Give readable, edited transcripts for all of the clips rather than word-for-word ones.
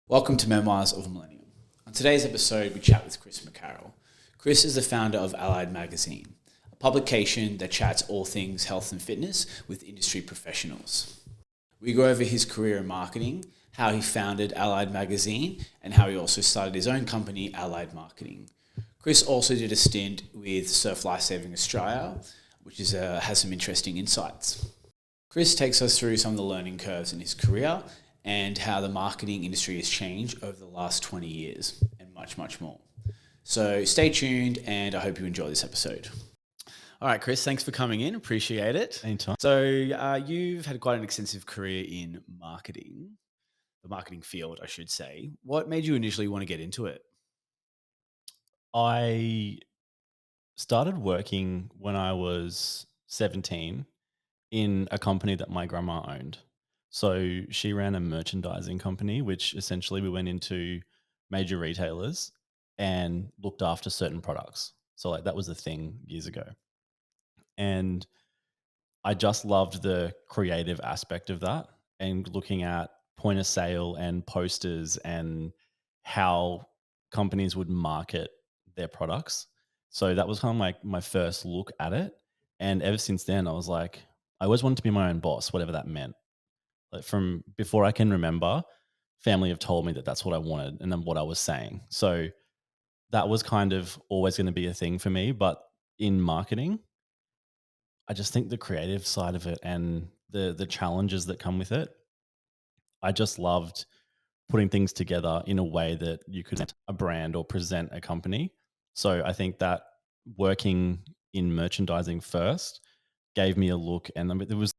Welcome to Memoirs of a Millennial. On today's episode, we chat with Chris McCarroll. Chris is the founder of Allied Magazine, a publication that chats all things health and fitness with industry professionals. We go over his career in marketing, how he founded Allied Magazine, and how he also started his own company, Allied Marketing. Chris also did a stint with Surf Lifesaving Australia, which has some interesting insights. Chris takes us through some of the learning curves in his career and how the marketing industry has changed over the last 20 years and much, much more. So stay tuned and I hope you enjoy this episode. All right, Chris, thanks for coming in. Appreciate it. Anytime. So you've had quite an extensive career in marketing, the marketing field, I should say. What made you initially want to get into it? I started working when I was 17 in a company that my grandma owned. So she ran a merchandising company, which essentially we went into major retailers and looked after certain products. So like that was the thing years ago. And I just loved the creative aspect of that and looking at point of sale and posters and how companies would market their products. So that was kind of like my first look at it. And ever since then, I was like, I always wanted to be my own boss, whatever that meant. Like from before I can remember, family have told me that that's what I wanted and then what I was saying. So that was kind of always going to be a thing for me. But in marketing, I just think the creative side of it and the challenges that come with it, I just loved putting things together in a way that you could present a brand or present a company. So I think that working in merchandising first gave me a look, and I mean, there was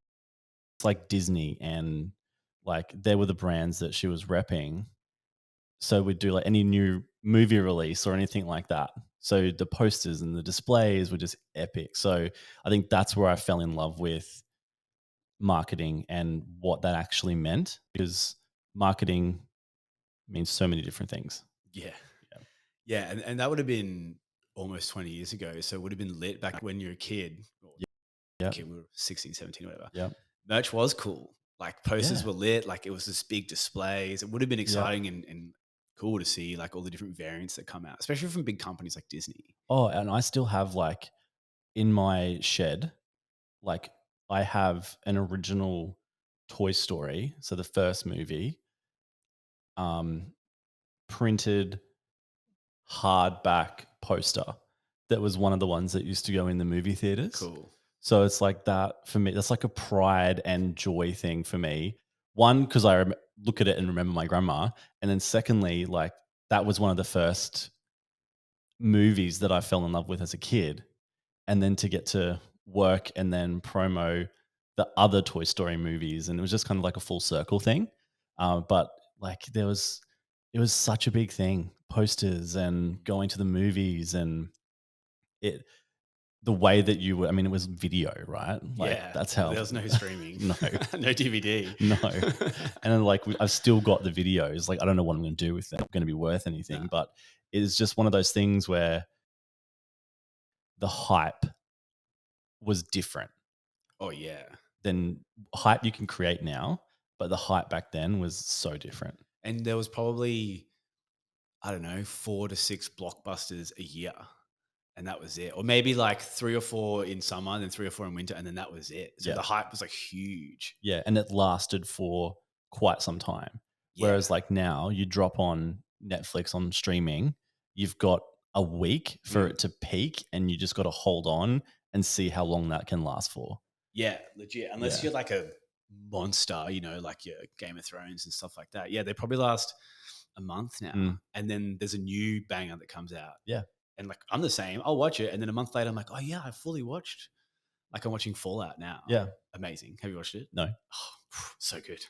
like Disney and like there were the brands that she was repping. So we'd do like any new movie release or anything like that. So the posters and the displays were just epic. So I think that's where I fell in love with marketing and what that actually meant, because marketing means so many different things. Yeah. Yeah. Yeah. And that would have been almost 20 years ago. So it would have been lit back when you were a kid. Or Yeah. kid, we were 16, 17, whatever. Yeah. Merch was cool. Like posters Yeah. were lit. Like it was this big displays. It would have been Yeah. exciting and cool to see like all the different variants that come out, especially from big companies like Disney. Oh, and I still have like in my shed, like I have an original Toy Story, so the first movie, um, printed hardback poster that was one of the ones that used to go in the movie theaters. Cool. So it's like that for me. That's like a pride and joy thing for me. One, because look at it and remember my grandma, and then secondly, like that was one of the first movies that I fell in love with as a kid, and then to get to work and then promo the other Toy Story movies, and it was just kind of like a full circle thing. But like it was such a big thing, posters and going to the movies, and it the way that you were. I mean, it was video, right? Like Yeah. that's Well, how. there was no streaming, No, no DVD. no. And then like I've still got the videos. Like I don't know what I'm going to do with them. Not going to be worth anything, No. but it's just one of those things where the hype was different Oh, yeah. than hype you can create now, but the hype back then was so different. And there was probably, I don't know, 4 to 6 blockbusters a year. And that was it. Or maybe like 3 or 4 in summer, and then 3 or 4 in winter, and then that was it. So Yeah. the hype was like huge. Yeah, and it lasted for quite some time. Yeah. Whereas like now you drop on Netflix on streaming, you've got a week for it to peak and you just got to hold on and see how long that can last for. Yeah, legit. Unless Yeah. you're like a monster, like your Game of Thrones and stuff like that. Yeah, they probably last a month now. And then there's a new banger that comes out. Yeah. And like I'm the same. I'll watch it. And then a month later, I'm like, oh yeah, I fully watched. Like I'm watching Fallout now. Yeah. Amazing. Have you watched it? No. Oh, so good.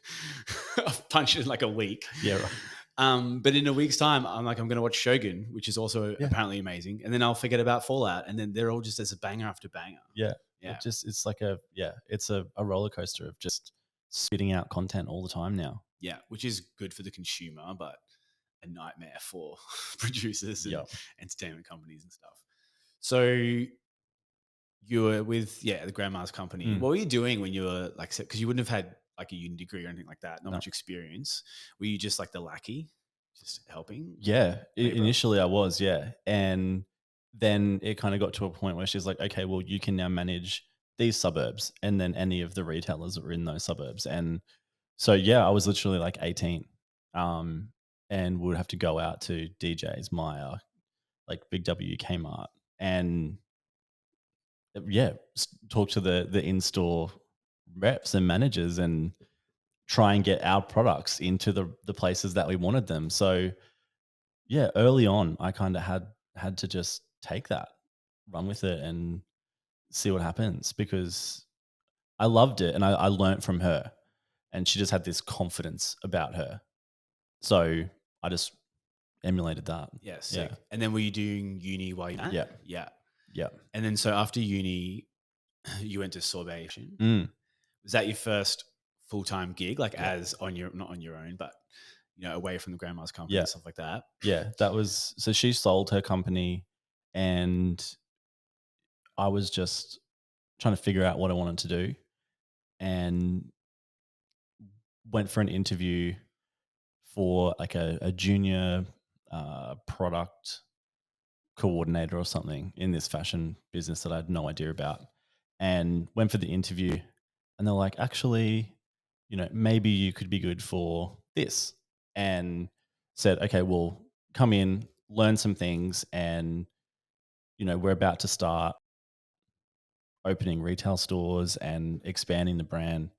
I've punched it in like a week. Yeah, right. But in a week's time, I'm going to watch Shogun, which is also apparently amazing. And then I'll forget about Fallout. And then they're all just as a banger after banger. Yeah. Yeah. It's like it's a roller coaster of just spitting out content all the time now. Yeah. Which is good for the consumer, but a nightmare for producers and entertainment companies and stuff. So you were with, the grandma's company. What were you doing when you were like, because you wouldn't have had like a uni degree or anything like that, not much experience. Were you just like the lackey? just helping? Yeah, Labor? initially I was, yeah. And then it kind of got to a point where she's like, okay, well, you can now manage these suburbs and then any of the retailers that were in those suburbs. And so, yeah, I was literally like 18 um, and would have to go out to DJs, Maya, like Big W, Kmart, and yeah, talk to the in-store reps and managers and try and get our products into the places that we wanted them. So, yeah, early on, I kind of had to just take that, run with it, and see what happens because I loved it and I learnt from her, and she just had this confidence about her. So I just emulated that. Yeah, Yeah, sick. And then were you doing uni while you yeah, Yeah. yeah. And then so after uni, you went to Sorbation. Mm, Was that your first full-time gig, like yeah, as on your not on your own, but away from the grandma's company yeah, and stuff like that? yeah. That was so she sold her company, and I was just trying to figure out what I wanted to do, and went for an interview for like a junior product coordinator or something in this fashion business that I had no idea about, and went for the interview. And they're like, actually, maybe you could be good for this. And said, okay, well, come in, learn some things, and we're about to start opening retail stores and expanding the brand.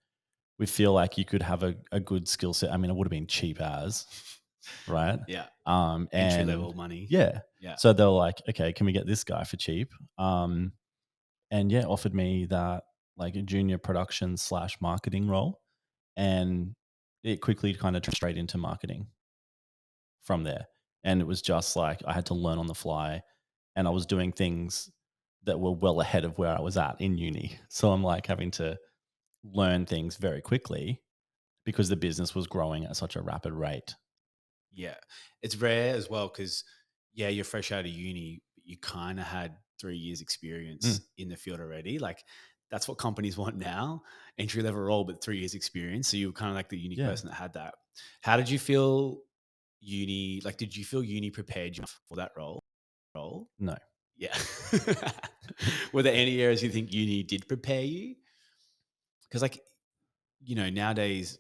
We feel like you could have a good skill set. I mean, it would have been cheap as, right? Yeah. Entry And level money. yeah, Yeah. so they're like, okay, can we get this guy for cheap? And yeah, offered me that like a junior production slash marketing role, and it quickly kind of straight into marketing from there. And it was just like I had to learn on the fly, and I was doing things that were well ahead of where I was at in uni. So I'm like having to learn things very quickly because the business was growing at such a rapid rate. Yeah. It's rare as well because, yeah, you're fresh out of uni, but you kind of had 3 years Mm, experience in the field already. Like, that's what companies want now, entry level role, but 3 years experience. So you were kind of like the unique yeah. person that had that. How did you feel uni? Like, did you feel uni prepared you for that role? No. Yeah. Were there any areas you think uni did prepare you? Because, like, nowadays,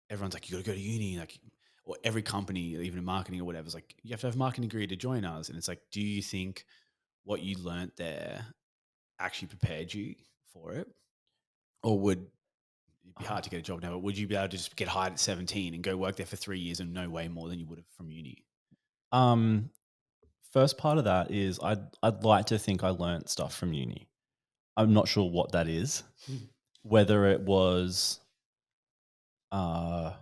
everyone's like, you got to go to uni, like, or every company, even in marketing or whatever, is like, you have to have a marketing degree to join us. And it's like, do you think what you learnt there actually prepared you for it? Or would it be hard to get a job now, but would you be able to just get hired at 17 and go work there for 3 years and know way more than you would have from uni? Um, First part of that is I'd like to think I learnt stuff from uni. I'm not sure what that is. Whether it was uh,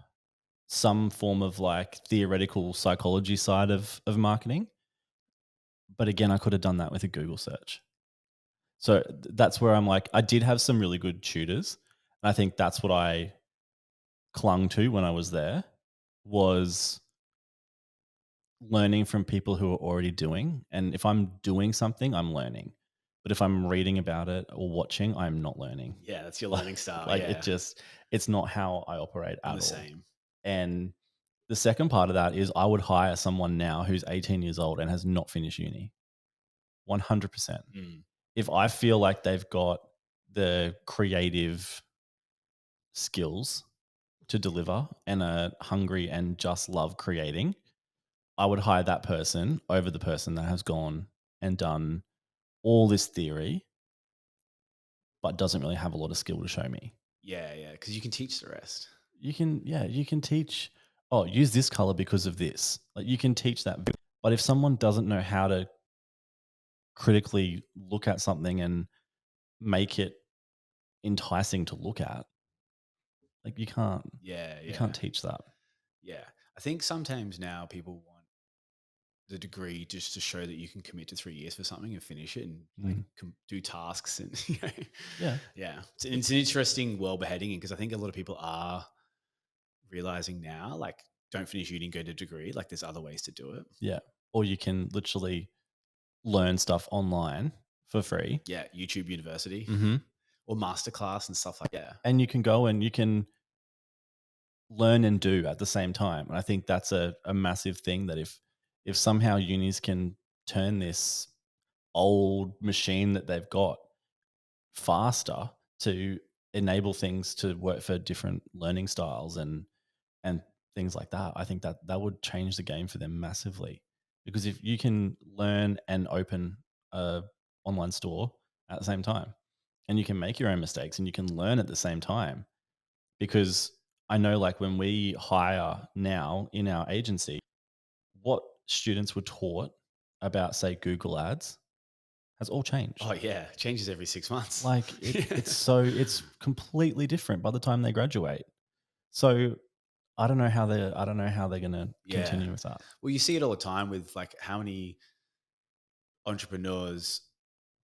some form of like theoretical psychology side of marketing, but again, I could have done that with a Google search. So that's where I'm like, I did have some really good tutors, and I think that's what I clung to when I was there was learning from people who are already doing. And if I'm doing something, I'm learning. But if I'm reading about it or watching, I'm not learning. Yeah, that's your Like, learning style. like Yeah, it's not how I operate I'm at the all. same. And the second part of that is I would hire someone now who's 18 years old and has not finished uni. 100%. Mm. If I feel like they've got the creative skills to deliver and are hungry and just love creating, I would hire that person over the person that has gone and done all this theory, but doesn't really have a lot of skill to show me. Yeah, yeah, because you can teach the rest. You can teach, oh, use this color because of this. Like you can teach that. But if someone doesn't know how to critically look at something and make it enticing to look at, like Yeah, you yeah, can't teach that. yeah. I think sometimes now people want the degree just to show that you can commit to 3 years for something and finish it and like Mm. do tasks and Yeah. yeah, it's an interesting world we're heading in because I think a lot of people are realizing now like don't finish uni and go to degree, like there's other ways to do it. Yeah. Or you can literally learn stuff online for free. Yeah, YouTube University Mm-hmm. or masterclass and stuff like. Yeah, And you can go and you can learn and do at the same time. And I think that's a massive thing that if somehow unis can turn this old machine that they've got faster to enable things to work for different learning styles and things like that, I think that that would change the game for them massively. Because if you can learn and open a online store at the same time, and you can make your own mistakes and you can learn at the same time, because I know like when we hire now in our agency, what students were taught about say Google Ads has all Oh changed. yeah, it changes every 6 months. Like Yeah. it's completely different by the time they graduate. So I don't know how they're gonna Yeah. continue with that. Well, you see it all the time with like how many entrepreneurs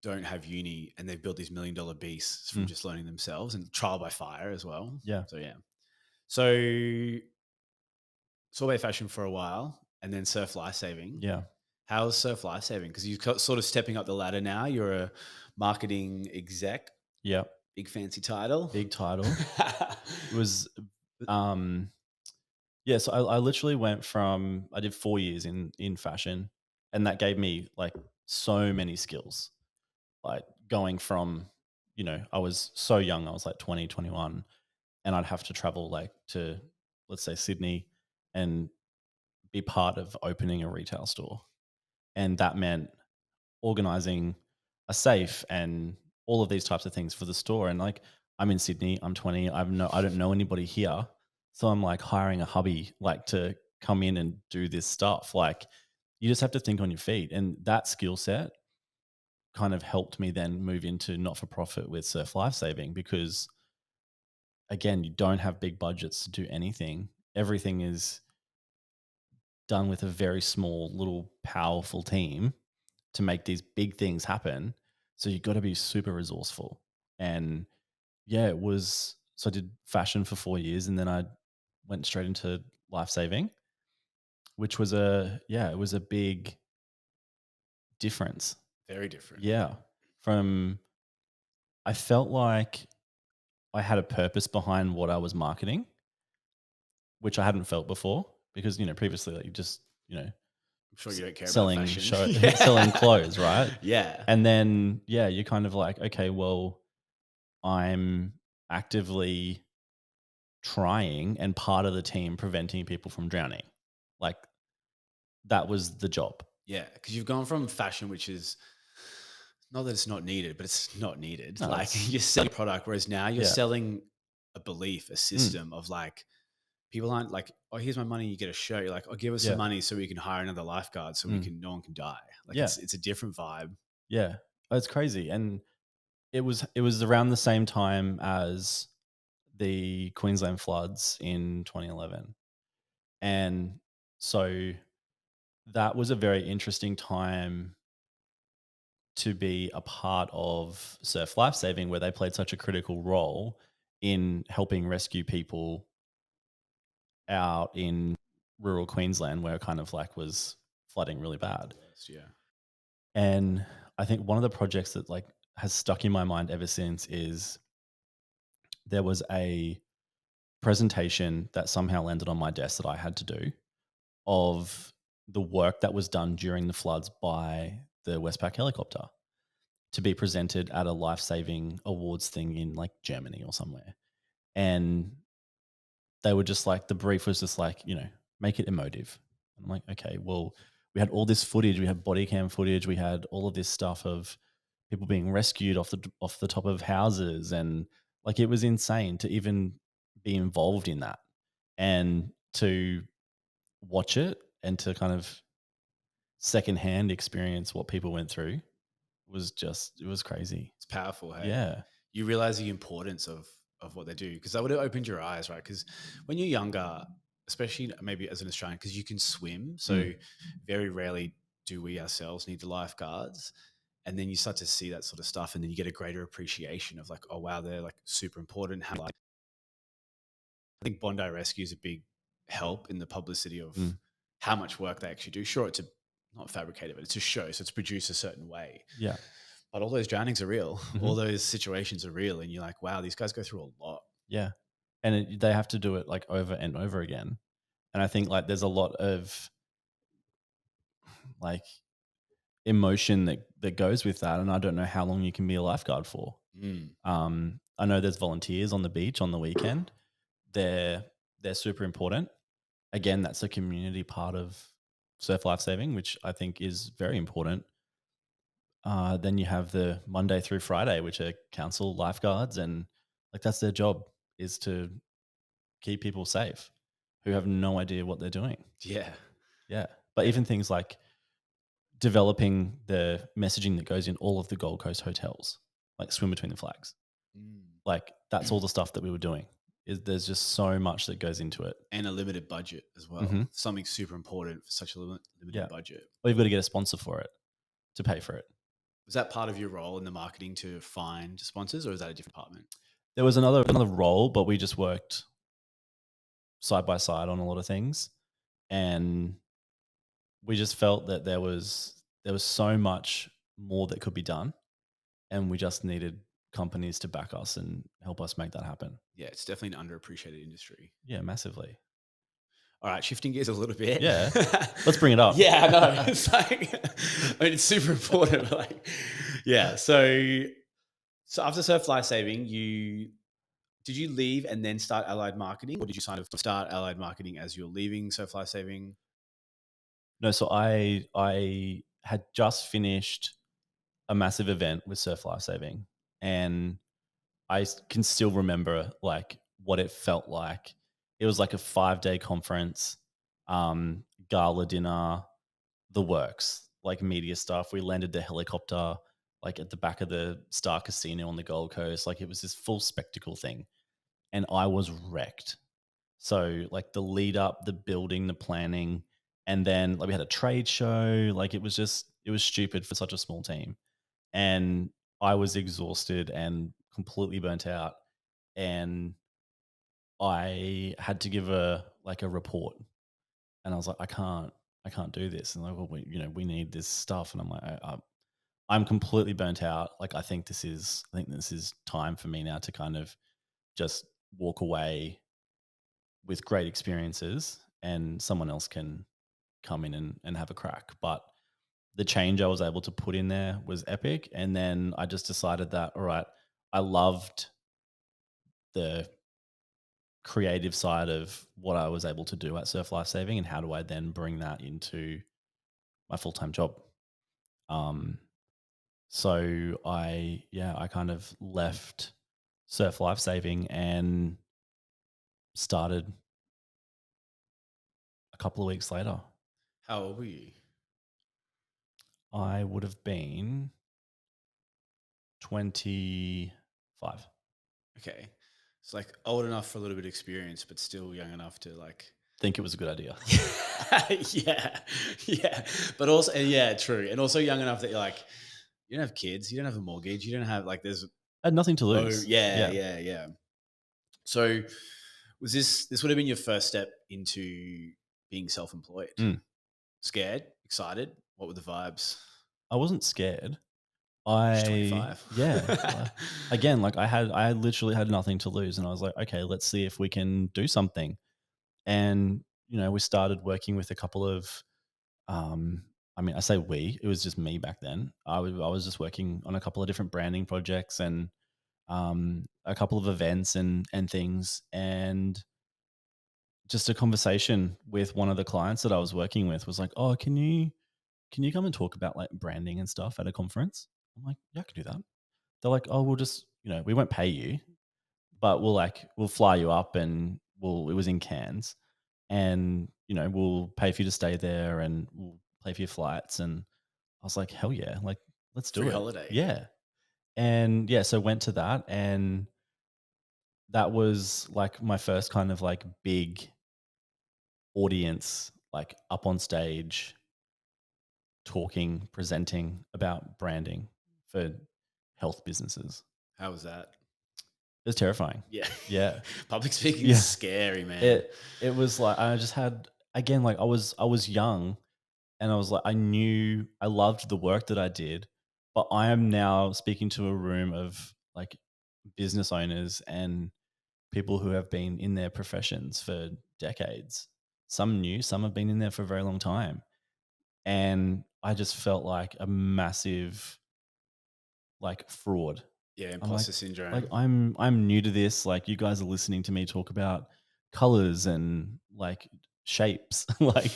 don't have uni and they've built these $1 million beasts from Mm, just learning themselves and trial by fire as well. yeah, So yeah. So sorbet fashion for a while and then surf lifesaving. yeah, How's surf lifesaving? Because you're sort of stepping up the ladder now. You're a marketing exec, yeah. big fancy title. Big title. It was yeah, so I literally went from I did 4 years in fashion, and that gave me like so many skills. Like going from, I was so young, I was like 20, 21, and I'd have to travel like to, let's say, Sydney and be part of opening a retail store. And that meant organizing a safe and all of these types of things for the store. And like I'm in Sydney, I'm 20, I don't know anybody here. So I'm like hiring a hubby like to come in and do this stuff. Like you just have to think on your feet. And that skill set kind of helped me then move into not for profit with Surf Lifesaving because again, you don't have big budgets to do anything. Everything is done with a very small, little, powerful team to make these big things happen. So you got to be super resourceful. And yeah, it was. So I did fashion for 4 years, and then I went straight into life saving, which was it was a big difference. Very different. Yeah, from I felt like I had a purpose behind what I was marketing, which I hadn't felt before because previously like you just I'm sure you don't care about selling fashion. show selling Yeah. clothes, right? Yeah. And then yeah, you're kind of like, okay, well, I'm actively trying and part of the team preventing people from drowning. Like that was the job. Yeah. Because you've gone from fashion, which is not that it's not needed, but it's not needed. No, Like it's you're selling a product, whereas now you're yeah. selling a belief, a Mm, system of like, people aren't like, oh, here's my money, you get a shirt. You're like, oh, give us some yeah. money so we can hire another lifeguard so Mm, no one can die. Like yeah. it's a different vibe. Yeah. It's crazy. And it was around the same time as the Queensland floods in 2011. And so that was a very interesting time to be a part of Surf Lifesaving, where they played such a critical role in helping rescue people out in rural Queensland, where it kind of like was flooding really bad. Worst, yeah. And I think one of the projects that like has stuck in my mind ever since is there was a presentation that somehow landed on my desk that I had to do of the work that was done during the floods by the Westpac helicopter to be presented at a life saving awards thing in like Germany or somewhere. And they were just like, the brief was just like, make it emotive. I'm like, okay, well, we had all this footage, we had body cam footage, we had all of this stuff of people being rescued off the top of houses, and like it was insane to even be involved in that and to watch it and to kind of secondhand experience what people went through was just it was crazy. It's powerful, hey. Yeah. You realize the importance of what they do because that would have opened your eyes, right? Because when you're younger, especially maybe as an Australian, because you can swim, Mm. so very rarely do we ourselves need the lifeguards. And then you start to see that sort of stuff, and then you get a greater appreciation of like, oh wow, they're like super important. How like I think Bondi Rescue is a big help in the publicity of Mm. how much work they actually do. Sure, it's not fabricated, but it's a show, so it's produced a certain way. Yeah. But all those drownings are real. Hmm. All those situations are real. And you're like, wow, these guys go through a lot. Yeah. and they have to do it like over and over again. And I think like there's a lot of like emotion that goes with that, and I don't know how long you can be a lifeguard for. Mm. I know there's volunteers on the beach on the weekend. They're they're super important. Again, that's a community part of surf lifesaving, which I think is very important. Then you have the Monday through Friday, which are council lifeguards, and like that's their job is to keep people safe who have no idea what they're doing. Yeah. Yeah, but Yeah. even things like developing the messaging that goes in all of the Gold Coast hotels, like swim between the flags. Mm. Like that's all the stuff that we were doing. There's just so much that goes into it. And a limited budget as well. Hmm. Something super important for such a limited Yeah, budget. or you've got to get a sponsor for it to pay for it. Was that part of your role in the marketing to find sponsors, or is that a different department? There was another role, but we just worked side by side on a lot of things, and we just felt that there was so much more that could be done, and we just needed companies to back us and help us make that happen. Yeah, it's definitely an underappreciated industry. Yeah, massively. All right, shifting gears a little bit. Yeah. Let's bring it up. Yeah, I know. It's like, I mean, it's super important. But like, yeah. So after Surf Life Saving, did you leave and then start Allied Marketing, or did you kind of start Allied Marketing as you're leaving Surf Life Saving? No, so I had just finished a massive event with Surf Lifesaving, and can still remember like what it felt like. It was like a 5-day conference, gala dinner, the works, like media stuff. We landed the helicopter like at the back of the Star Casino on the Gold Coast. Like it was this full spectacle thing, and I was wrecked. So like the lead up, the building, the planning, and then like we had a trade show. Like it was stupid for such a small team, and I was exhausted and completely burnt out, and I had to give a report, and I was like, I can't do this, and like, well, we need this stuff, and I'm like, I'm completely burnt out. Like I think this is time for me now to kind of just walk away with great experiences, and someone else can come in and have a crack. But the change I was able to put in there was epic. And then I just decided that, all right, I loved the creative side of what I was able to do at Surf Life Saving, and how do I then bring that into my full time job? Um, so I kind of left Surf Life Saving and started a couple of weeks later. How old were you? I would have been 25. Okay. It's like old enough for a little bit of experience, but still young enough to like. Think it was a good idea. Yeah. Yeah. But also, and yeah, true. And also young enough that you're like, you don't have kids, you don't have a mortgage, you don't have like, there's I had nothing to no, lose. yeah, Yeah. yeah, yeah. So was this would have been your first step into being self-employed? Mm. Scared, excited? What were the vibes? I wasn't scared. Just I 25. yeah. Again, like I literally had nothing to lose, and I was like, okay, let's see if we can do something. And we started working with a couple of I mean, I say we, it was just me back then. I was just working on a couple of different branding projects, and a couple of events and things, and just a conversation with one of the clients that I was working with was like, "Oh, can you come and talk about like branding and stuff at a conference?" I'm like, "Yeah, I can do that." They're like, "Oh, we'll just, we won't pay you, but we'll fly you up, and it was in Cairns, and we'll pay for you to stay there, and we'll pay for your flights." And I was like, "Hell yeah, like let's do Free it." holiday. Yeah. And yeah, so went to that, and that was like my first kind of like big audience, like up on stage talking, presenting about branding for health businesses. How was that? It was terrifying. Yeah. Yeah. Public speaking Yeah. is scary, man. It was like I just had, again, like I was young, and I was like, I knew I loved the work that I did, but I am now speaking to a room of like business owners and people who have been in their professions for decades. Some new, some have been in there for a very long time. And I just felt like a massive like fraud. Yeah, I'm like imposter like syndrome. I'm new to this. Like you guys are listening to me talk about colors and like shapes. like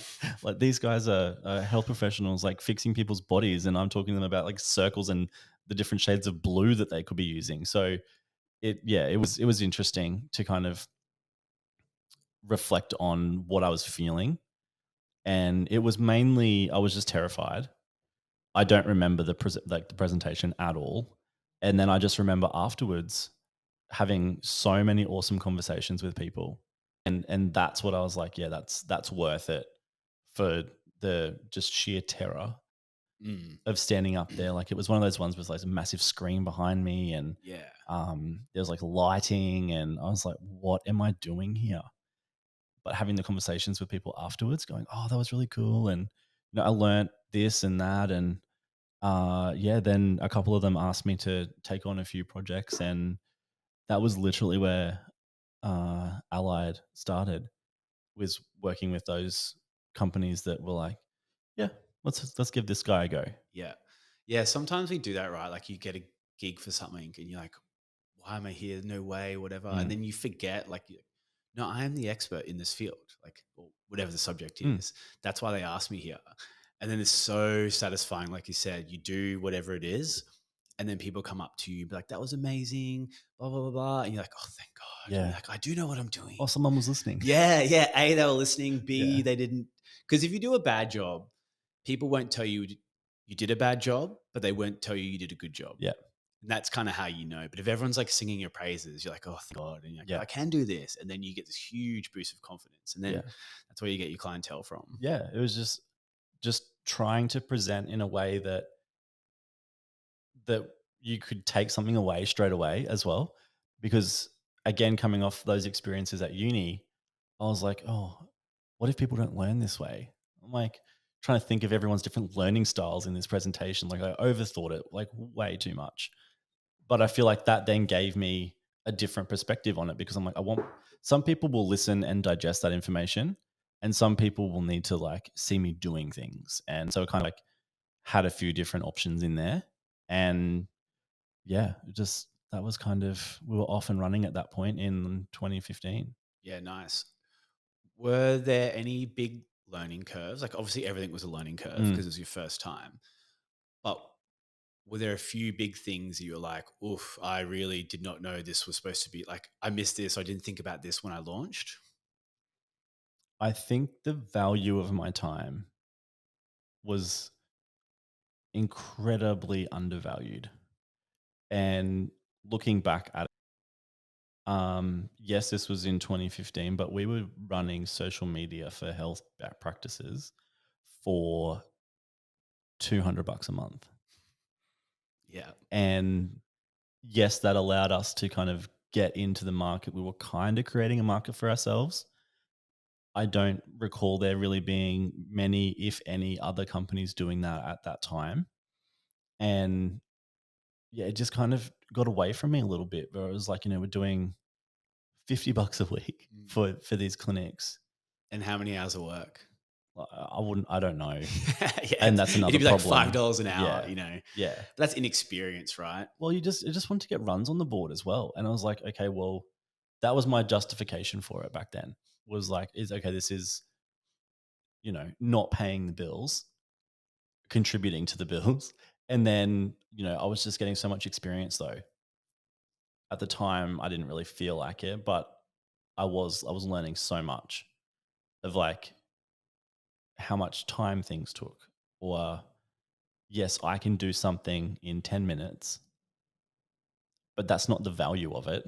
these guys are health professionals like fixing people's bodies, and I'm talking to them about like circles and the different shades of blue that they could be using. So it was interesting to kind of reflect on what I was feeling, and it was mainly I was just terrified. I don't remember the presentation at all, and then I just remember afterwards having so many awesome conversations with people, and that's what I was like, yeah, that's worth it for the just sheer terror Mm. of standing up there. Like it was one of those ones with like a massive screen behind me, and Yeah. there was like lighting, and I was like, what am I doing here? But having the conversations with people afterwards, going, oh, that was really cool, and I learned this and that, and yeah, then a couple of them asked me to take on a few projects, and that was literally where Allied started, was working with those companies that were like, yeah, let's give this guy a go. Yeah. Yeah. Sometimes we do that, right? Like you get a gig for something and you're like, why am I here? No way, whatever. And Mm, then you forget, like, no, I am the expert in this field, like, or whatever the subject mm, is. That's why they asked me here. And then it's so satisfying. Like you said, you do whatever it is. And then people come up to you, be like, that was amazing, blah, blah, blah, blah. And you're like, oh, thank God. And you're yeah. like, I do know what I'm doing. Oh, someone was listening. Yeah. Yeah. A, they were listening. B, Yeah, they didn't. Because if you do a bad job, people won't tell you you did a bad job, but they won't tell you you did a good job. yeah, And that's kind of how you know. But if everyone's like singing your praises, you're like, oh, thank God. And you're like, yeah, I can do this. And then you get this huge boost of confidence. And then yeah, that's where you get your clientele from. yeah. It was just trying to present in a way that you could take something away straight away as well. Because again, coming off those experiences at uni, I was like, oh, what if people don't learn this way? I'm like trying to think of everyone's different learning styles in this presentation. Like I overthought it like way too much. But I feel like that then gave me a different perspective on it, because I'm like, I want some people will listen and digest that information, and some people will need to like see me doing things. And so it kind of like had a few different options in there. And yeah, just that was kind of, we were off and running at that point in 2015. Yeah, nice. Were there any big learning curves? Like, obviously, everything was a learning curve Mm. because it was your first time. But were there a few big things that you were like, oof, I really did not know this was supposed to be like, I missed this. I didn't think about this when I launched? I think the value of my time was incredibly undervalued. And looking back at it, yes, this was in 2015, but we were running social media for health practices for $200 a month. Yeah. And yes, that allowed us to kind of get into the market. We were kind of creating a market for ourselves. I don't recall there really being many, if any, other companies doing that at that time. And yeah, it just kind of got away from me a little bit, where it was like, we're doing $50 a week Mm. for these clinics. And how many hours of work? I don't know. Yeah, And that's it'd another be like problem. $5 an hour, Yeah. you know. Yeah. But that's inexperience, right? Well, you just want to get runs on the board as well. And I was like, okay, well, that was my justification for it back then. Was like, is okay, this is, not paying the bills, contributing to the bills. And then, I was just getting so much experience though. At the time, I didn't really feel like it, but I was learning so much of like how much time things took, or yes, I can do something in 10 minutes, but that's not the value of it.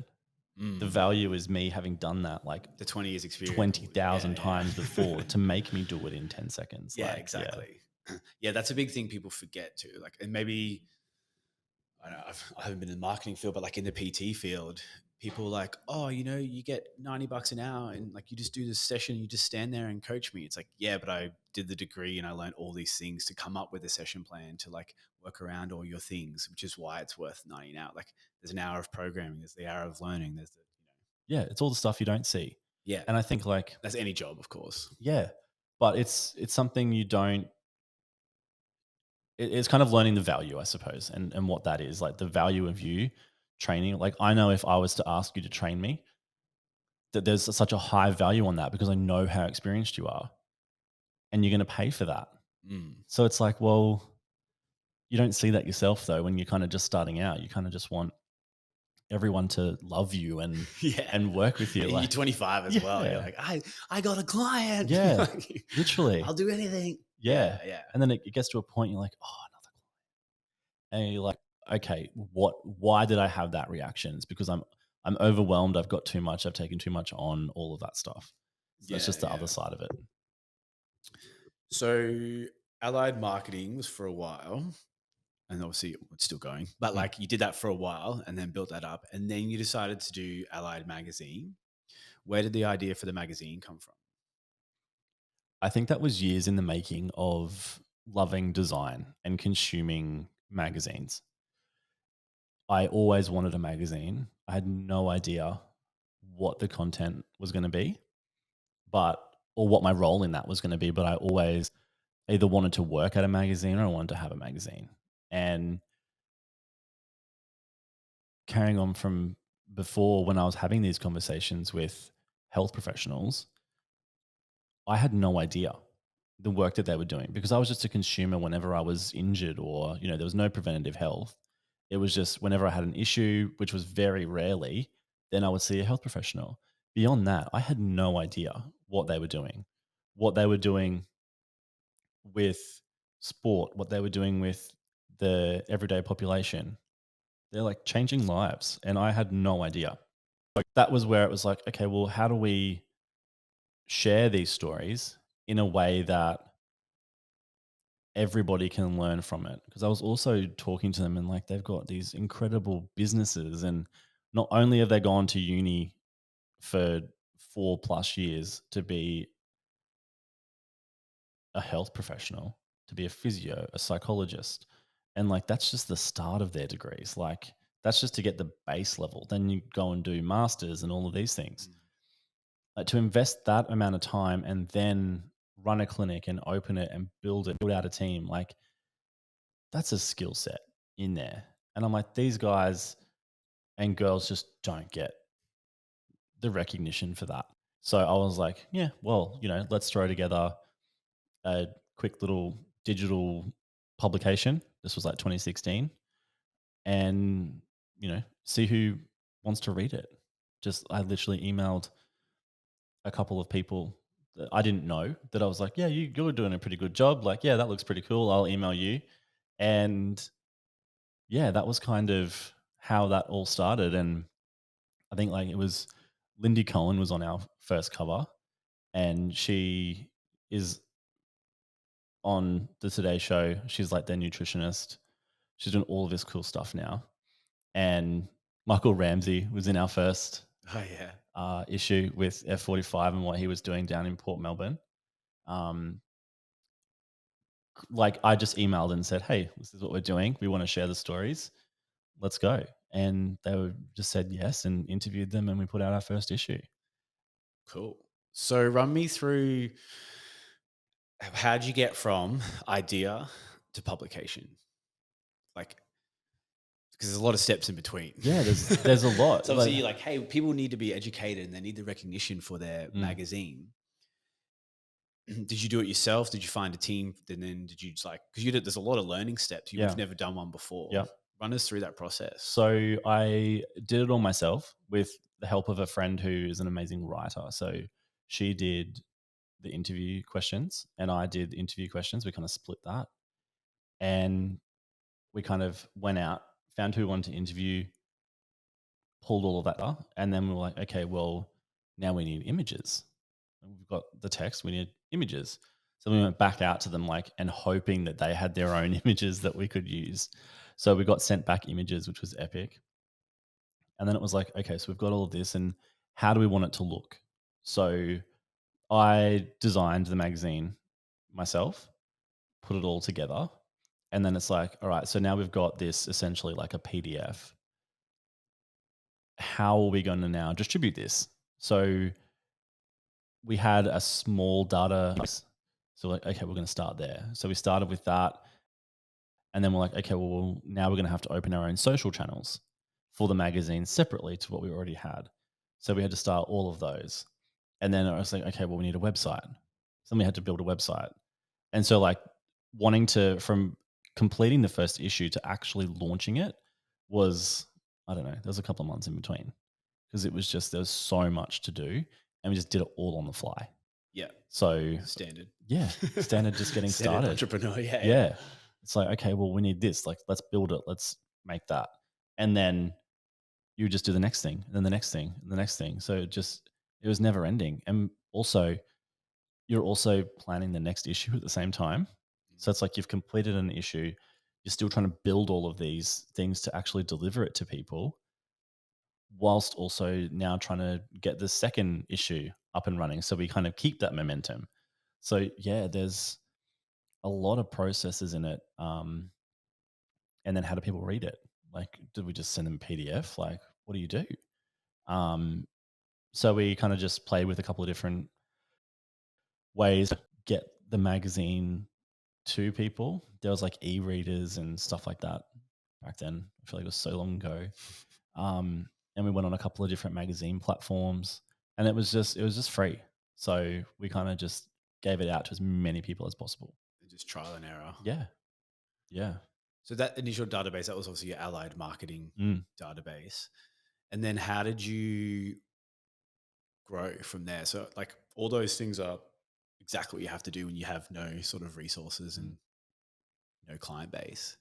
The Mm. value is me having done that like The 20 years experience. 20,000 Yeah, times yeah. before to make me do it in 10 seconds. Yeah, Like, yeah. exactly. Yeah, that's a big thing people forget too. Like, and maybe I don't know, I haven't been in the marketing field, but like in the PT field, people are like, oh, you get $90 an hour and like you just do this session, you just stand there and coach me. It's like, yeah, but I did the degree and I learned all these things to come up with a session plan to like work around all your things, which is why it's worth 90 an hour. Like there's an hour of programming, there's the hour of learning, there's the. Yeah, it's all the stuff you don't see. Yeah. And I think like, That's any job, of course. yeah, but it's something you don't it's kind of learning the value, I suppose, and what that is, like the value of you training. Like I know if I was to ask you to train me, that there's such a high value on that because I know how experienced you are and you're going to pay for that. Mm. So it's like, well, you don't see that yourself though when you're kind of just starting out. You kind of just want everyone to love you Yeah. and work with you. And you're Like, 25 as well. You're yeah, like, I got a client. yeah, Like, literally, I'll do anything. yeah. Yeah, yeah. And then it gets to a point you're like, oh, another client. And you're like, okay, why did I have that reaction? It's because I'm overwhelmed. I've got too much. I've taken too much on, all of that stuff. So that's Yeah, just the yeah. other side of it. So allied marketing was for a while, and obviously it's still going, but Mm. like you did that for a while and then built that up, and then you decided to do Allied Magazine. Where did the idea for the magazine come from? I think that was years in the making of loving design and consuming magazines. I always wanted a magazine. I had no idea what the content was going to be, but or what my role in that was going to be, but I always either wanted to work at a magazine or I wanted to have a magazine. And carrying on from before, when I was having these conversations with health professionals, I had no idea the work that they were doing because I was just a consumer whenever I was injured or, there was no preventative health. It was just whenever I had an issue, which was very rarely, then I would see a health professional. Beyond that, I had no idea what they were doing with sport, what they were doing with the everyday population. They're like changing lives. And I had no idea. Like that was where it was like, okay, well, how do we share these stories in a way that everybody can learn from it? Because I was also talking to them and like they've got these incredible businesses, and not only have they gone to uni for 4+ years to be a health professional, to be a physio, a psychologist, and like that's just the start of their degrees. Like that's just to get the base level. Then you go and do masters and all of these things. Mm. Like to invest that amount of time and then run a clinic and open it and build out a team, like that's a skill set in there. And I'm like, these guys and girls just don't get the recognition for that. So I was like, yeah, well, let's throw together a quick little digital publication. This was like 2016, and see who wants to read it. Just I literally emailed a couple of people that I didn't know that I was like, yeah, you're doing a pretty good job. Like, yeah, that looks pretty cool. I'll email you. And yeah, that was kind of how that all started. And I think like it was Lindy Cohen was on our first cover, and she is on the Today Show. She's like their nutritionist. She's doing all of this cool stuff now. And Michael Ramsey was in our first Oh, yeah. issue with F45 and what he was doing down in Port Melbourne. Um, like I just emailed and said, "Hey, this is what we're doing. We want to share the stories. Let's go." And they just said yes and interviewed them, and we put out our first issue. Cool. So run me through, how'd you get from idea to publication? Like, because there's a lot of steps in between. Yeah, there's a lot. So obviously you're like, hey, people need to be educated and they need the recognition for their Mm, magazine. Did you do it yourself? Did you find a team? And then did you just like, because there's a lot of learning steps. You've yeah, never done one before. yeah. Run us through that process. So I did it all myself with the help of a friend who is an amazing writer. So she did the interview questions and I did the interview questions. We kind of split that. And we kind of went out, found who we wanted to interview, pulled all of that up, and then we were like, okay, well, now we need images. We've got the text, we need images. So we went back out to them like and hoping that they had their own images that we could use. So we got sent back images, which was epic. And then it was like, okay, so we've got all of this and how do we want it to look? So I designed the magazine myself, put it all together. And then it's like, all right, so now we've got this essentially like a PDF. how are we going to now distribute this? So we had a small database. So like, okay, we're going to start there. So we started with that. And then we're like, okay, well, now we're going to have to open our own social channels for the magazine separately to what we already had. So we had to start all of those. And then I was like, okay, well, we need a website. So then we had to build a website. And so, like, wanting to, from completing the first issue to actually launching it was, I don't know, there was a couple of months in between because it was just, there was so much to do. And we just did it all on the fly. Yeah. So, Standard. yeah, standard just getting Standard started. entrepreneur. Yeah. Yeah. It's like, okay, well, we need this. Like, let's build it. Let's make that. And then you just do the next thing, and then the next thing, and the next thing. So it was never ending. And also, you're also planning the next issue at the same time. So it's like you've completed an issue, you're still trying to build all of these things to actually deliver it to people, whilst also now trying to get the second issue up and running. So we kind of keep that momentum. So yeah, there's a lot of processes in it. And then how do people read it? Like, did we just send them PDF? Like, what do you do? Um, so we kind of just play with a couple of different ways to get the magazine to people. There was like e-readers and stuff like that back then. I feel like it was so long ago. And we went on a couple of different magazine platforms, and it was just free. So we kind of just gave it out to as many people as possible. Just trial and error. Yeah, yeah. So that initial database, that was obviously your allied marketing Mm. database. And then how did you grow from there? So like all those things are exactly what you have to do when you have no sort of resources and no client base.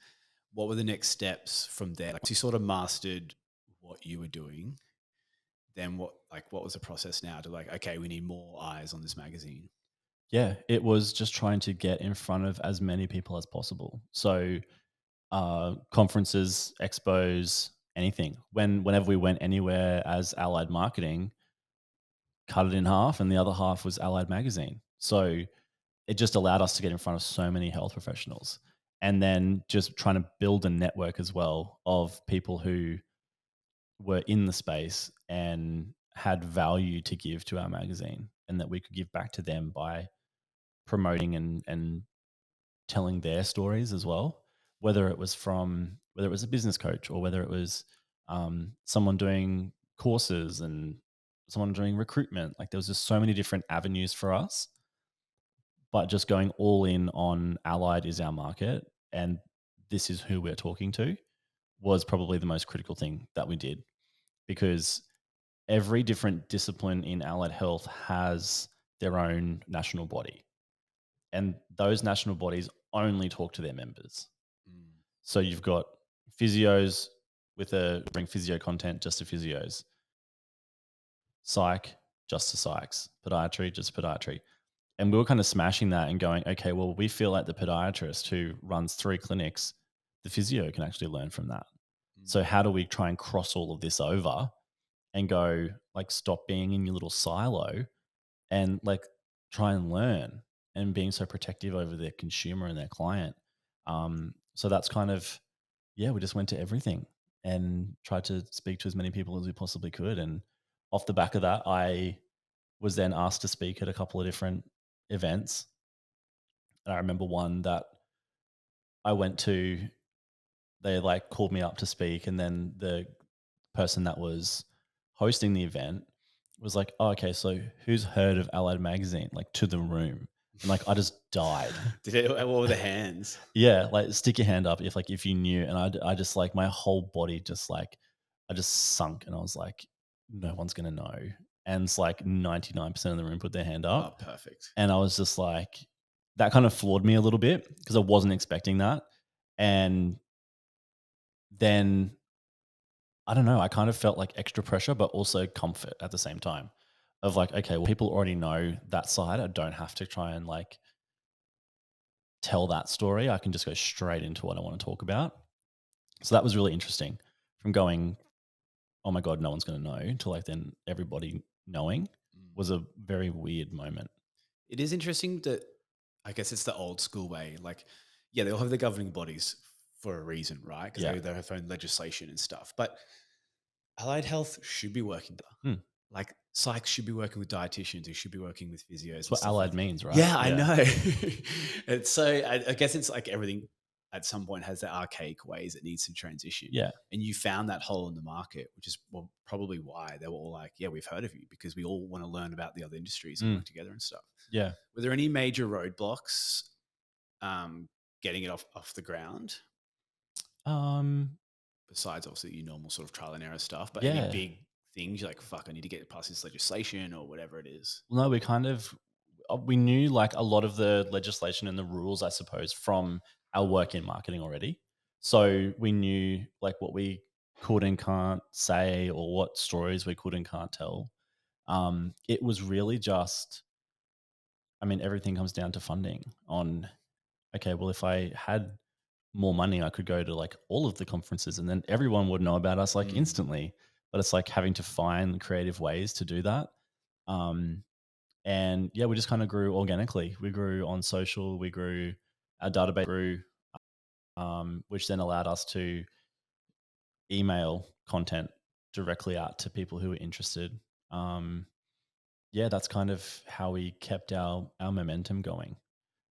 What were the next steps from there? Like, so you sort of mastered what you were doing. Then what was the process now to like, okay, we need more eyes on this magazine? Yeah, it was just trying to get in front of as many people as possible. So conferences, expos, anything. Whenever we went anywhere as Allied Marketing, cut it in half, and the other half was Allied Magazine. So it just allowed us to get in front of so many health professionals, and then just trying to build a network as well of people who were in the space and had value to give to our magazine, and that we could give back to them by promoting and telling their stories as well, whether it was a business coach or whether it was someone doing courses and someone doing recruitment. Like there was just so many different avenues for us, but just going all in on Allied is our market and this is who we're talking to was probably the most critical thing that we did, because every different discipline in allied health has their own national body, and those national bodies only talk to their members. Mm. So you've got physios bring physio content just to physios, psych just to psychs, podiatry just podiatry. And we were kind of smashing that and going, okay, well, we feel like the podiatrist who runs 3 clinics, the physio can actually learn from that. So how do we try and cross all of this over and go, like, stop being in your little silo and like try and learn, and being so protective over their consumer and their client. So that's kind of, yeah, we just went to everything and tried to speak to as many people as we possibly could. And off the back of that, I was then asked to speak at a couple of different events. And I remember one that I went to, they like called me up to speak, and then the person that was hosting the event was like, "Oh, okay, so who's heard of Allied Magazine?" Like, to the room, and like I just died. What were the hands? Yeah, like stick your hand up if you knew, and I just like my whole body just like I just sunk, and I was like, no one's gonna know, and it's like 99% of the room put their hand Oh, up, perfect. and I was just like, that kind of floored me a little bit because I wasn't expecting that, and then I don't know, I kind of felt like extra pressure, but also comfort at the same time of like, okay, well, people already know that side. I don't have to try and like tell that story. I can just go straight into what I want to talk about. So that was really interesting, from going, oh my God, no one's going to know, to like then everybody knowing was a very weird moment. It is interesting that I guess it's the old school way. Like, yeah, they'll have the governing bodies for a reason, right? Because Yeah. they have their own legislation and stuff. But Allied health should be working together. Hmm. Like psych should be working with dietitians, who should be working with physios That's and what stuff like allied that. means, right? Yeah, I Yeah. know. It's so I guess it's like everything at some point has the archaic ways it needs to transition. Yeah. And you found that hole in the market, which is probably why they were all like, yeah, we've heard of you because we all want to learn about the other industries and work together and stuff. Yeah. Were there any major roadblocks getting it off the ground? Um, Besides obviously your normal sort of trial and error stuff, but any yeah. big things you're like, fuck, I need to get past this legislation or whatever it is. Well, no, we kind of we knew like a lot of the legislation and the rules, I suppose, from our work in marketing already. So we knew like what we could and can't say or what stories we could and can't tell. It was really just, I mean, everything comes down to funding on, okay, well, if I had more money, I could go to like all of the conferences and then everyone would know about us like instantly. But it's like having to find creative ways to do that. Um, and yeah, we just kind of grew organically. We grew on social, we grew, our database grew, which then allowed us to email content directly out to people who were interested. Um, yeah, that's kind of how we kept our momentum going.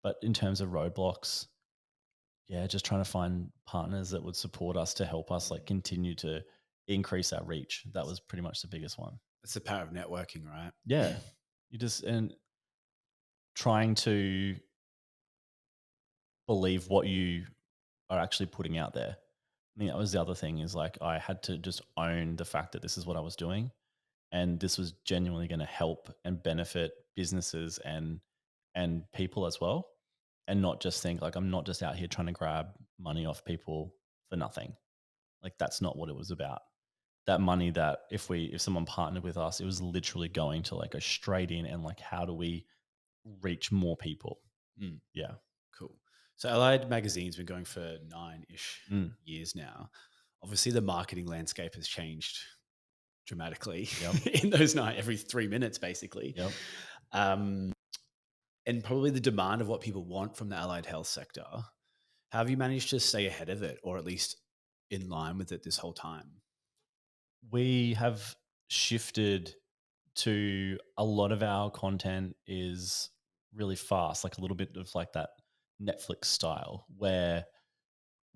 But in terms of roadblocks, yeah, just trying to find partners that would support us to help us like continue to increase our reach. That was pretty much the biggest one. That's the power of networking, right? Yeah. You just and trying to believe what you are actually putting out there. I think that was the other thing is like I had to just own the fact that this is what I was doing and this was genuinely going to help and benefit businesses and people as well, and not just think like I'm not just out here trying to grab money off people for nothing. Like that's not what it was about. That money that if someone partnered with us, it was literally going to like go straight in and like how do we reach more people? Mm, Yeah. cool. So Allied Magazine's been going for 9-ish Mm. years now. Obviously, the marketing landscape has changed dramatically Yep. in those every 3 minutes, basically. Yep. Um, and probably the demand of what people want from the allied health sector. How have you managed to stay ahead of it, or at least in line with it this whole time? We have shifted to a lot of our content is really fast, like a little bit of like that Netflix style where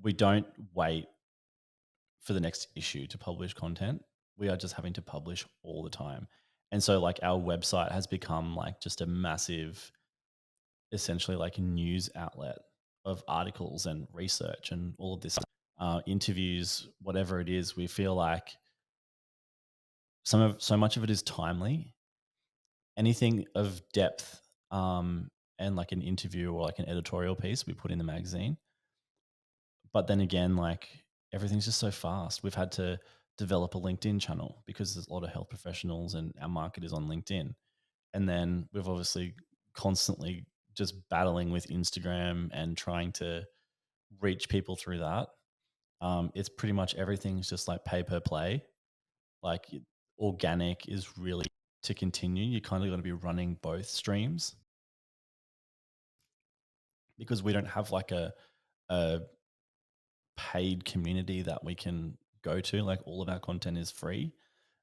we don't wait for the next issue to publish content. We are just having to publish all the time. And so like our website has become like just a massive, essentially like a news outlet of articles and research and all of this interviews, whatever it is. We feel like so much of it is timely. Anything of depth and like an interview or like an editorial piece we put in the magazine. But then again, like everything's just so fast. We've had to develop a LinkedIn channel because there's a lot of health professionals and our market is on LinkedIn. And then we've obviously constantly just battling with Instagram and trying to reach people through that. It's pretty much everything's just like pay per play. Like organic is really to continue. You kind of got to be running both streams because we don't have like a paid community that we can go to. Like all of our content is free.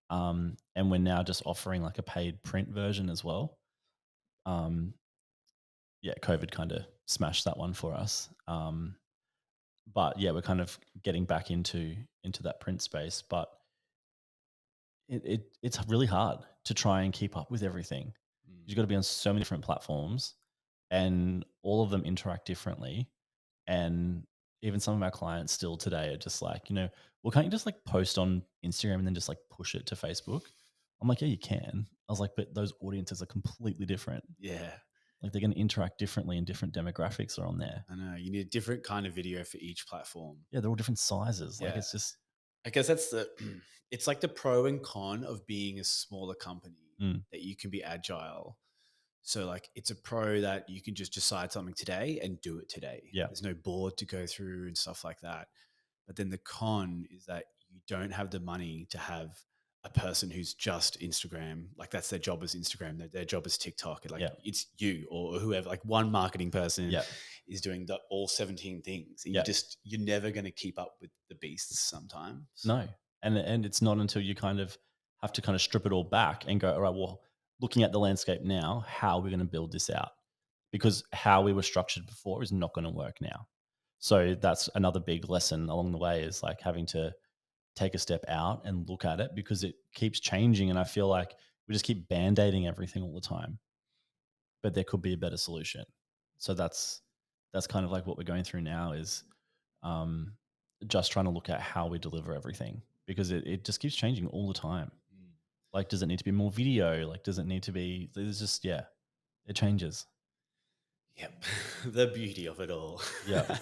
And we're now just offering like a paid print version as well. Um, yeah, COVID kind of smashed that one for us. But yeah, we're kind of getting back into that print space. But it's really hard to try and keep up with everything. You've got to be on so many different platforms, and all of them interact differently. And even some of our clients still today are just like, well, can't you just like post on Instagram and then just like push it to Facebook? I'm like, yeah, you can. I was like, but those audiences are completely different. Yeah, Like they're going to interact differently and different demographics are on there. I know. You need a different kind of video for each platform. Yeah, they're all different sizes. Like Yeah. it's just, I guess that's it's like the pro and con of being a smaller company, that you can be agile. So like it's a pro that you can just decide something today and do it today. Yeah. There's no board to go through and stuff like that. But then the con is that you don't have the money to have a person who's just Instagram. Like that's their job as Instagram. Their job is TikTok. Like it's you or whoever, like one marketing person is doing all 17 things. And you're never going to keep up with the beasts sometimes. No. And it's not until you kind of have to kind of strip it all back and go, all right, well, looking at the landscape now, how are we going to build this out? Because how we were structured before is not going to work now. So that's another big lesson along the way, is like having to take a step out and look at it, because it keeps changing. And I feel like we just keep band-aiding everything all the time, but there could be a better solution. So that's kind of like what we're going through now, is um, just trying to look at how we deliver everything, because it just keeps changing all the time. Mm. Like, does it need to be more video? Like, does it need to be, there's just, yeah, it changes. Yep. The beauty of it all. Yeah.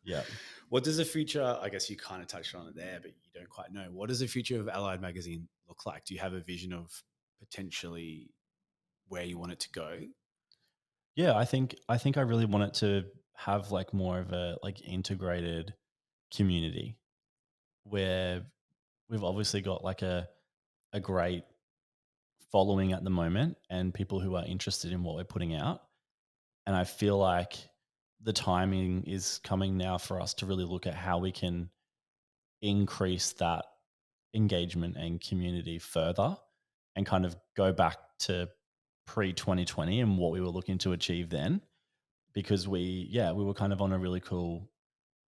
Yeah. What does the future, I guess you kind of touched on it there, but you don't quite know. What does the future of Allied Magazine look like? Do you have a vision of potentially where you want it to go? Yeah. I think I really want it to have like more of a like integrated community, where we've obviously got like a great following at the moment and people who are interested in what we're putting out. And I feel like the timing is coming now for us to really look at how we can increase that engagement and community further, and kind of go back to pre 2020 and what we were looking to achieve then. Because we were kind of on a really cool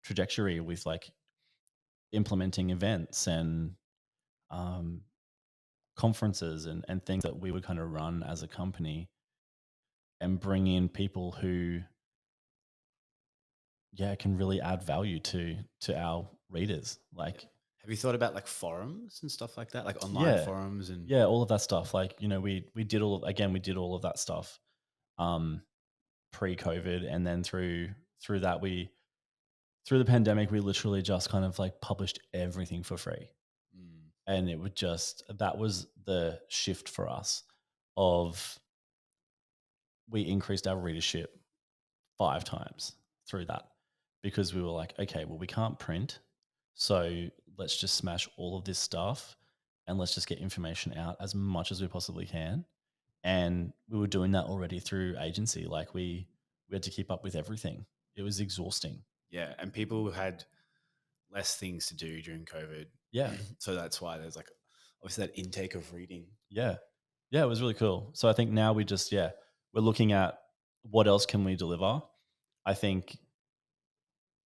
trajectory with like implementing events and um, conferences and things that we would kind of run as a company, and bring in people who can really add value to our readers. Like, Have you thought about like forums and stuff like that, like online yeah, forums and yeah, all of that stuff. Like, we did all of that stuff um, pre-COVID, and then through that, we through the pandemic, we literally just kind of like published everything for free. Mm. And it would just, that was the shift for us of, we increased our readership 5 times through that, because we were like, okay, well, we can't print. So let's just smash all of this stuff and let's just get information out as much as we possibly can. And we were doing that already through agency. Like, we had to keep up with everything. It was exhausting. Yeah, and people had less things to do during COVID. Yeah. So that's why there's like obviously that intake of reading. Yeah. Yeah, it was really cool. So I think now we just, we're looking at what else can we deliver. I think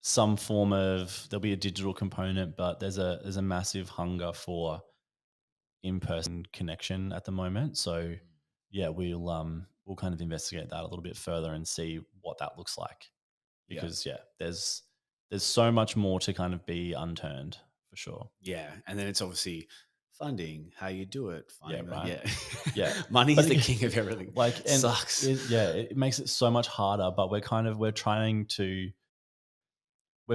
some form of, there'll be a digital component, but there's a massive hunger for in-person connection at the moment. So yeah, we'll kind of investigate that a little bit further and see what that looks like. Yeah. Because there's so much more to kind of be unturned, for sure. Yeah. And then it's obviously funding, how you do it, Yeah, finding right. yeah. Yeah. Money But is the king of everything. like, and Sucks. it makes it so much harder, but we're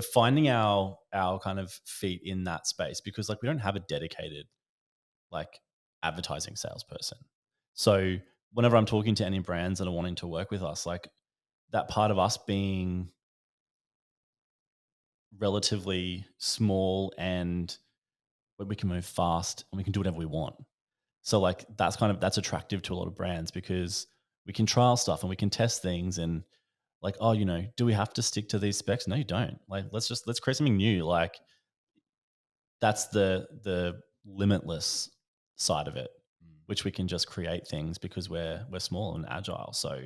finding our kind of feet in that space, because like we don't have a dedicated like advertising salesperson. So whenever I'm talking to any brands that are wanting to work with us, like, that part of us being relatively small, and we can move fast and we can do whatever we want. So like, that's attractive to a lot of brands, because we can trial stuff and we can test things, and like, oh, do we have to stick to these specs? No, you don't. Like, let's create something new. Like, that's the limitless side of it, Mm. which we can just create things because we're small and agile. So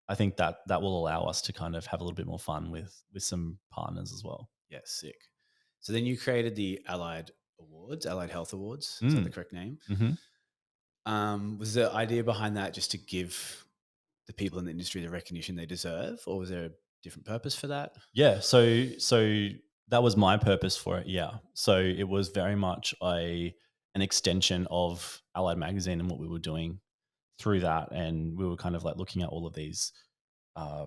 I think that will allow us to kind of have a little bit more fun with some partners as well. Yeah, sick. So then you created the Allied Awards, Allied Health Awards. Is that the Mm. correct name? Hmm. Was the idea behind that just to give the people in the industry the recognition they deserve, or was there a different purpose for that? Yeah. So that was my purpose for it. Yeah. So it was very much an extension of Allied Magazine and what we were doing through that, and we were kind of like looking at all of these uh,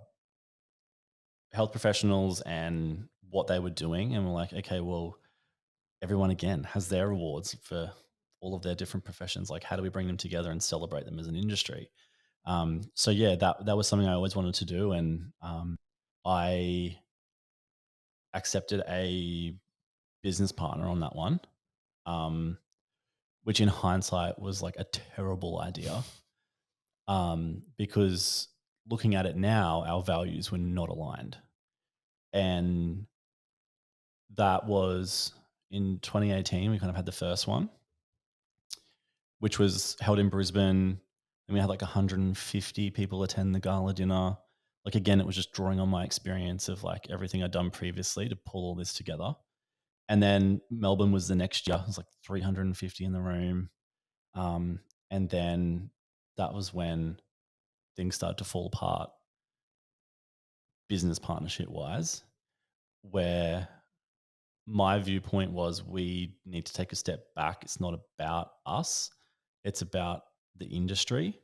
health professionals and what they were doing, and we're like, okay, well, everyone again has their awards for all of their different professions. Like, how do we bring them together and celebrate them as an industry? So yeah, that was something I always wanted to do, and I accepted a business partner on that one, um, which in hindsight was like a terrible idea, because looking at it now, our values were not aligned, and that was in 2018, we kind of had the first one, which was held in Brisbane. And we had like 150 people attend the gala dinner. Like, again, it was just drawing on my experience of like everything I'd done previously to pull all this together. And then Melbourne was the next year. It was like 350 in the room. Um, and then that was when things started to fall apart business partnership wise, where my viewpoint was we need to take a step back. It's not about us, it's about the industry.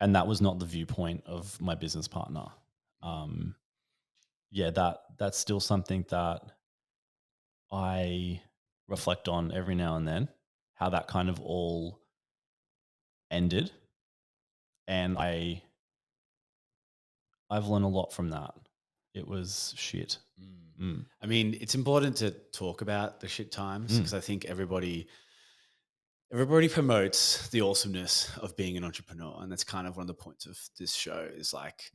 And that was not the viewpoint of my business partner. Um, yeah, that's still something that I reflect on every now and then, how that kind of all ended. And I've learned a lot from that. It was shit. Mm. I mean, it's important to talk about the shit times because I think everybody promotes the awesomeness of being an entrepreneur, and that's kind of one of the points of this show is like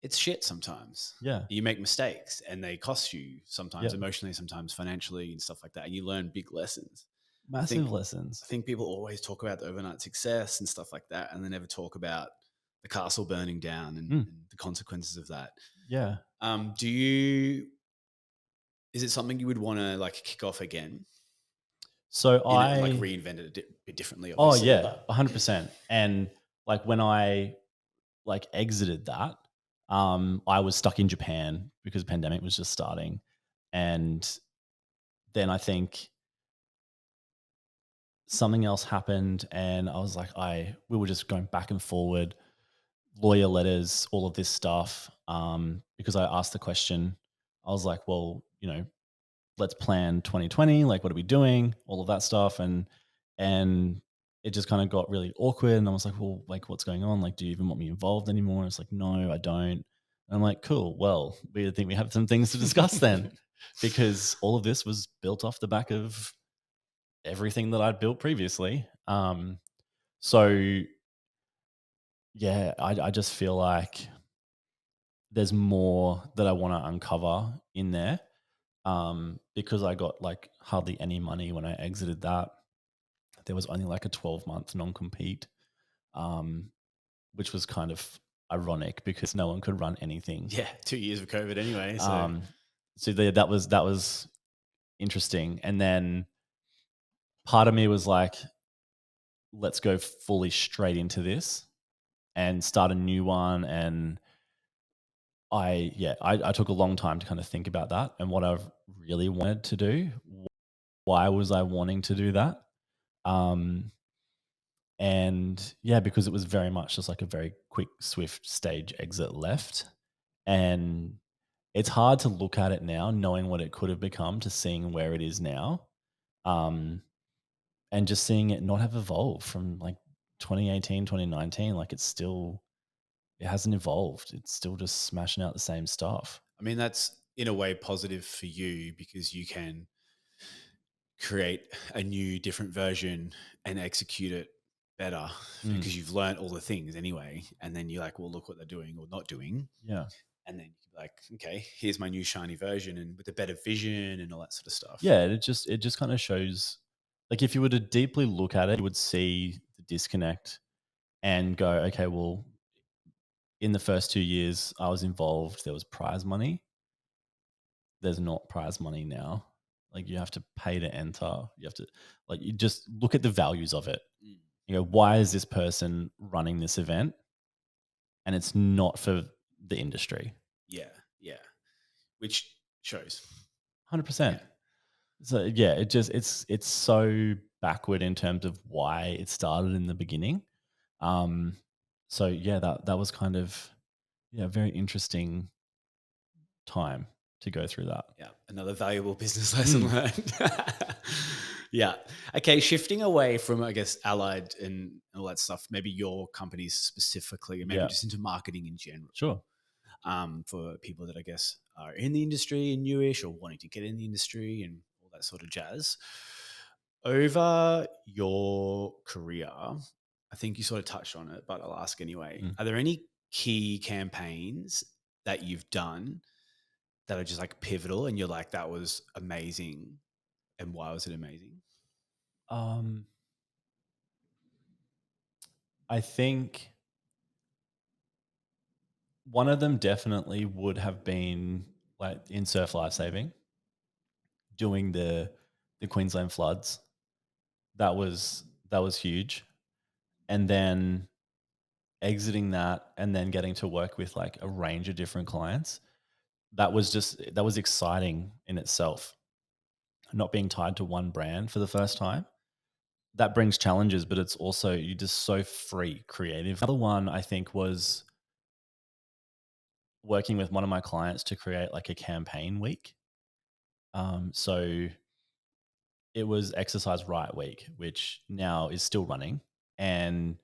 it's shit sometimes. Yeah. You make mistakes and they cost you sometimes Yeah. emotionally, sometimes financially and stuff like that, and you learn big lessons. Massive lessons. I think people always talk about the overnight success and stuff like that, and they never talk about the castle burning down and the consequences of that. Yeah. Is it something you would want to like kick off again? So Like reinvent it a bit differently, Oh obviously. yeah, 100%. And like when I like exited that, I was stuck in Japan because pandemic was just starting, and then I think something else happened, and I was like, we were just going back and forward, lawyer letters, all of this stuff, because I asked the question. I was like, well, let's plan 2020. Like, what are we doing? All of that stuff. And it just kind of got really awkward. And I was like, well, like, what's going on? Like, do you even want me involved anymore? It's like, no, I don't. And I'm like, cool. Well, we think we have some things to discuss then, because all of this was built off the back of everything that I'd built previously. So yeah, I just feel like there's more that I want to uncover in there. Because I got like hardly any money when I exited that. There was only like a 12-month non-compete, which was kind of ironic because no one could run anything. Yeah, 2 years of COVID anyway. That was interesting. And then part of me was like, let's go fully straight into this and start a new one. And I took a long time to kind of think about that and what I've really wanted to do. Why was I wanting to do that? And yeah, because it was very much just like a very quick, swift stage exit left. And it's hard to look at it now, knowing what it could have become to seeing where it is now. And just seeing it not have evolved from like 2018, 2019. Like it hasn't evolved. It's still just smashing out the same stuff. I mean, that's in a way positive for you because you can create a new, different version and execute it better because you've learned all the things anyway. And then you're like, well, look what they're doing or not doing. Yeah. And then you're like, okay, here's my new shiny version and with a better vision and all that sort of stuff. Yeah. It just kind of shows, like, if you were to deeply look at it, you would see the disconnect and go, okay, well, in the first 2 years I was involved, there was prize money. There's not prize money now. Like, you have to pay to enter. You have to, like, you just look at the values of it. Why is this person running this event? And it's not for the industry. Yeah. Yeah. Which shows. 100%. So yeah, it's so backward in terms of why it started in the beginning. So yeah, that was kind of a very interesting time to go through that. Yeah, another valuable business lesson learned. Yeah. Okay, shifting away from, I guess, Allied and all that stuff, maybe your companies specifically, and maybe just into marketing in general. Sure. For people that I guess are in the industry and newish or wanting to get in the industry and all that sort of jazz. Over your career, I think you sort of touched on it, but I'll ask anyway. Are there any key campaigns that you've done that are just like pivotal and you're like, that was amazing? And why was it amazing? Um, I think one of them definitely would have been like in surf lifesaving, doing the Queensland floods. That was huge. And then exiting that and then getting to work with like a range of different clients. That was exciting in itself. Not being tied to one brand for the first time. That brings challenges, but it's also you're just so free, creative. Another one I think was working with one of my clients to create like a campaign week. So it was Exercise Right Week, which now is still running, and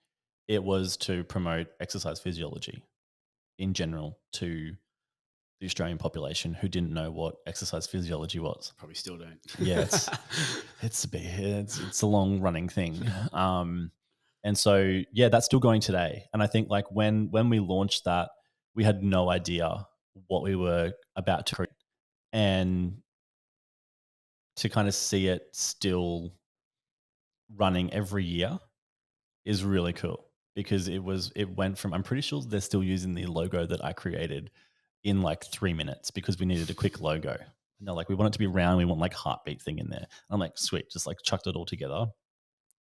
it was to promote exercise physiology in general to the Australian population who didn't know what exercise physiology was. Probably still don't. Yeah, it's a long running thing. And so yeah, that's still going today. And I think like when we launched that, we had no idea what we were about to create, and to kind of see it still running every year is really cool because it went from, I'm pretty sure they're still using the logo that I created in like 3 minutes because we needed a quick logo. And they're like, we want it to be round. We want like heartbeat thing in there. I'm like, sweet, just like chucked it all together.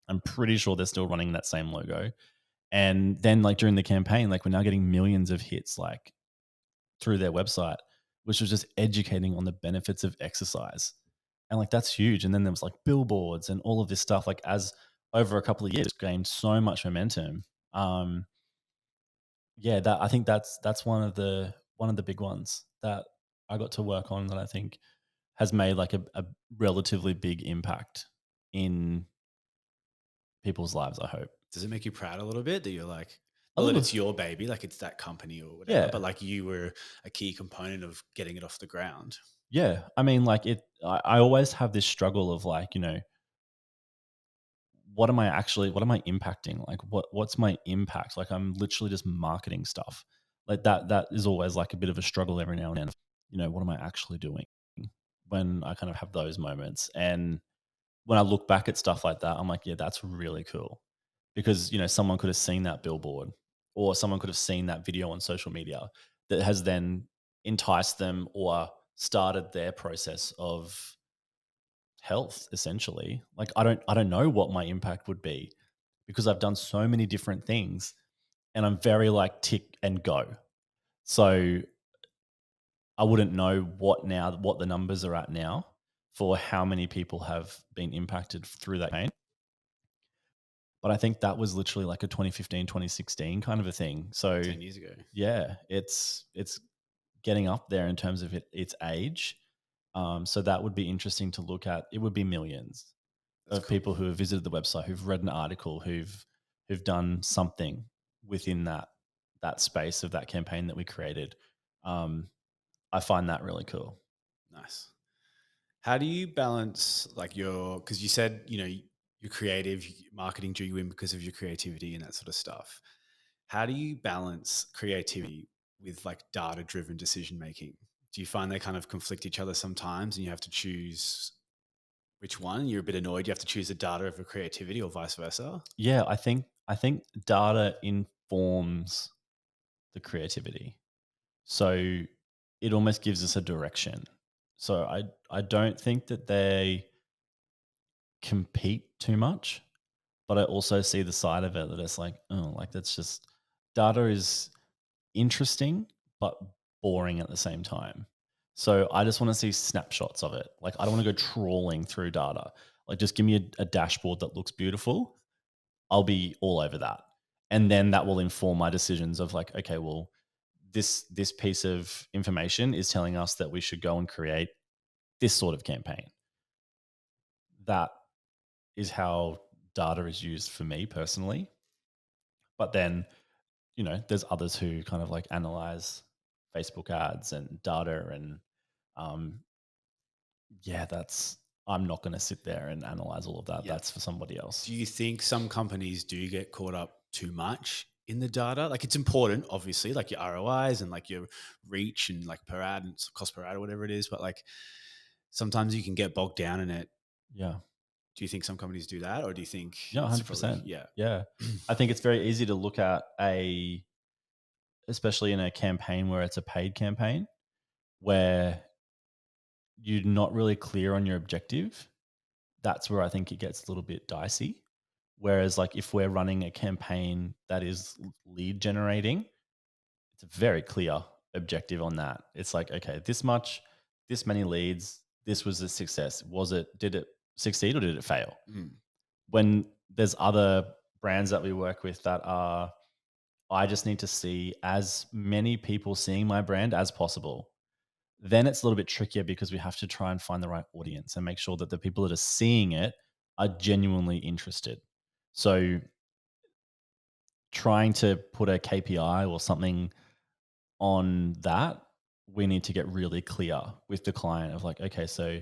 I'm pretty sure they're still running that same logo. And then like during the campaign, like we're now getting millions of hits like through their website, which was just educating on the benefits of exercise. And like that's huge. And then there was like billboards and all of this stuff, like as over a couple of years gained so much momentum. Um, yeah, that I think that's one of the big ones that I got to work on that I think has made like a relatively big impact in people's lives, I hope. Does it make you proud a little bit that you're like, A not that little, it's your baby, like it's that company or whatever, yeah, but like you were a key component of getting it off the ground? yeah. I mean, like I always have this struggle of like, what am I impacting? Like what's my impact? Like I'm literally just marketing stuff. Like that is always like a bit of a struggle every now and then. What am I actually doing when I kind of have those moments? And when I look back at stuff like that, I'm like, yeah, that's really cool. Because, someone could have seen that billboard or someone could have seen that video on social media that has then enticed them or started their process of health essentially. Like I don't know what my impact would be because I've done so many different things and I'm very like tick and go. So I wouldn't know what the numbers are at now for how many people have been impacted through that pain. But I think that was literally like a 2015, 2016 kind of a thing. So 10 years ago. yeah, it's getting up there in terms of its age. So that would be interesting to look at. It would be millions That's of cool. people who have visited the website, who've read an article, who've done something within that space of that campaign that we created. Um, I find that really cool. Nice. How do you balance like because you said, you're creative, marketing drew you in because of your creativity and that sort of stuff. How do you balance creativity with like data driven decision making? Do you find they kind of conflict each other sometimes and you have to choose which one? You're a bit annoyed. You have to choose the data over creativity or vice versa. Yeah, I think data informs the creativity. So it almost gives us a direction. So I don't think that they compete too much, but I also see the side of it that it's like, oh, like that's just data is interesting but boring at the same time. So I just want to see snapshots of it. Like I don't want to go trawling through data. Like just give me a dashboard that looks beautiful. I'll be all over that. And then that will inform my decisions of like, okay, well, this piece of information is telling us that we should go and create this sort of campaign. That is how data is used for me personally. But then, there's others who kind of like analyze Facebook ads and data and um yeah, I'm not going to sit there and analyze all of that. Yeah. That's for somebody else. Do you think some companies do get caught up too much in the data? Like it's important, obviously, like your ROIs and like your reach and like per ad and cost per ad or whatever it is. But like sometimes you can get bogged down in it. Yeah. Do you think some companies do that, or do you think Yeah, it's probably 100%. yeah? Yeah. I think it's very easy to look at especially in a campaign where it's a paid campaign, where you're not really clear on your objective. That's where I think it gets a little bit dicey. Whereas, like, if we're running a campaign that is lead generating, it's a very clear objective on that. It's like, okay, this much, this many leads, this was a success. Did it succeed or did it fail? Mm, When there's other brands that we work with that are, I just need to see as many people seeing my brand as possible. Then it's a little bit trickier because we have to try and find the right audience and make sure that the people that are seeing it are genuinely interested. So trying to put a KPI or something on that, we need to get really clear with the client of like, okay, so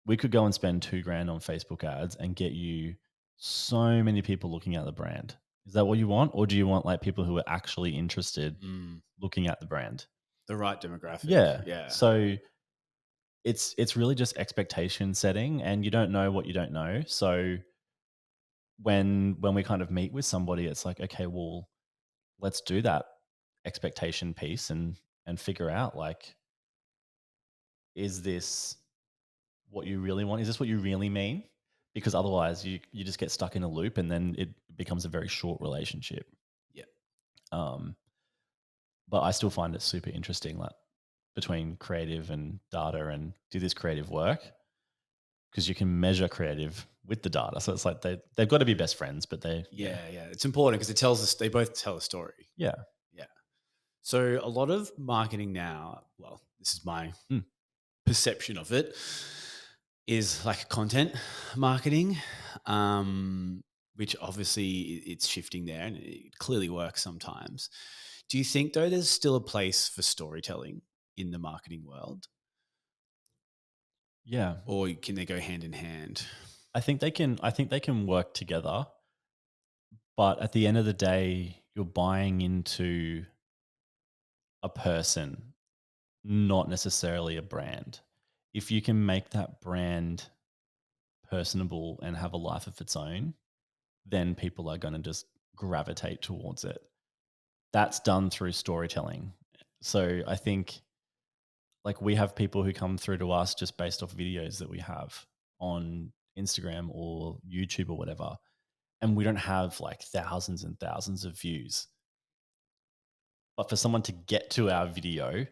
we could go and spend 2 grand on Facebook ads and get you so many people looking at the brand. Is that what you want? Or do you want like people who are actually interested mm. looking at the brand? The right demographic. Yeah. Yeah. So it's really just expectation setting, and you don't know what you don't know. So when we kind of meet with somebody, it's like, okay, well, let's do that expectation piece and figure out like, is this what you really want? Is this what you really mean? Because otherwise you just get stuck in a loop and then it becomes a very short relationship. Yeah. Um, but I still find it super interesting, like between creative and data, and do this creative work because you can measure creative with the data. So it's like they've got to be best friends, but yeah. Yeah. Yeah. It's important because it tells us, they both tell a story. Yeah. Yeah. So a lot of marketing now, well, this is my Mm. perception of it, is like content marketing, which obviously it's shifting there and it clearly works sometimes. Do you think though there's still a place for storytelling in the marketing world, Yeah. or can they go hand in hand? I think they can work together, but at the end of the day, you're buying into a person, not necessarily a brand. If you can make that brand personable and have a life of its own, then people are going to just gravitate towards it. That's done through storytelling. So I think like we have people who come through to us just based off videos that we have on Instagram or YouTube or whatever. And we don't have like thousands and thousands of views. But for someone to get to our video,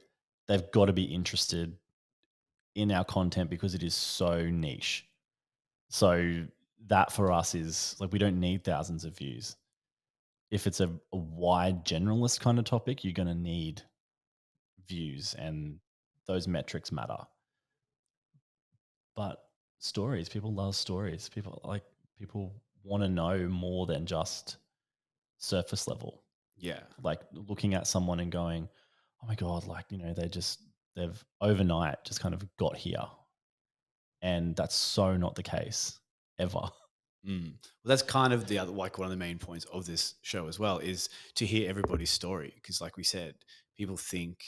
they've got to be interested in our content because it is so niche. So that for us is like we don't need thousands of views. If it's a wide generalist kind of topic, you're going to need views, and those metrics matter. But stories, people love stories. People want to know more than just surface level. Yeah. Like looking at someone and going, "Oh my god!" Like they've overnight just kind of got here, and that's so not the case ever. Mm. Well, that's kind of the other, like one of the main points of this show as well, is to hear everybody's story. Because, like we said, people think,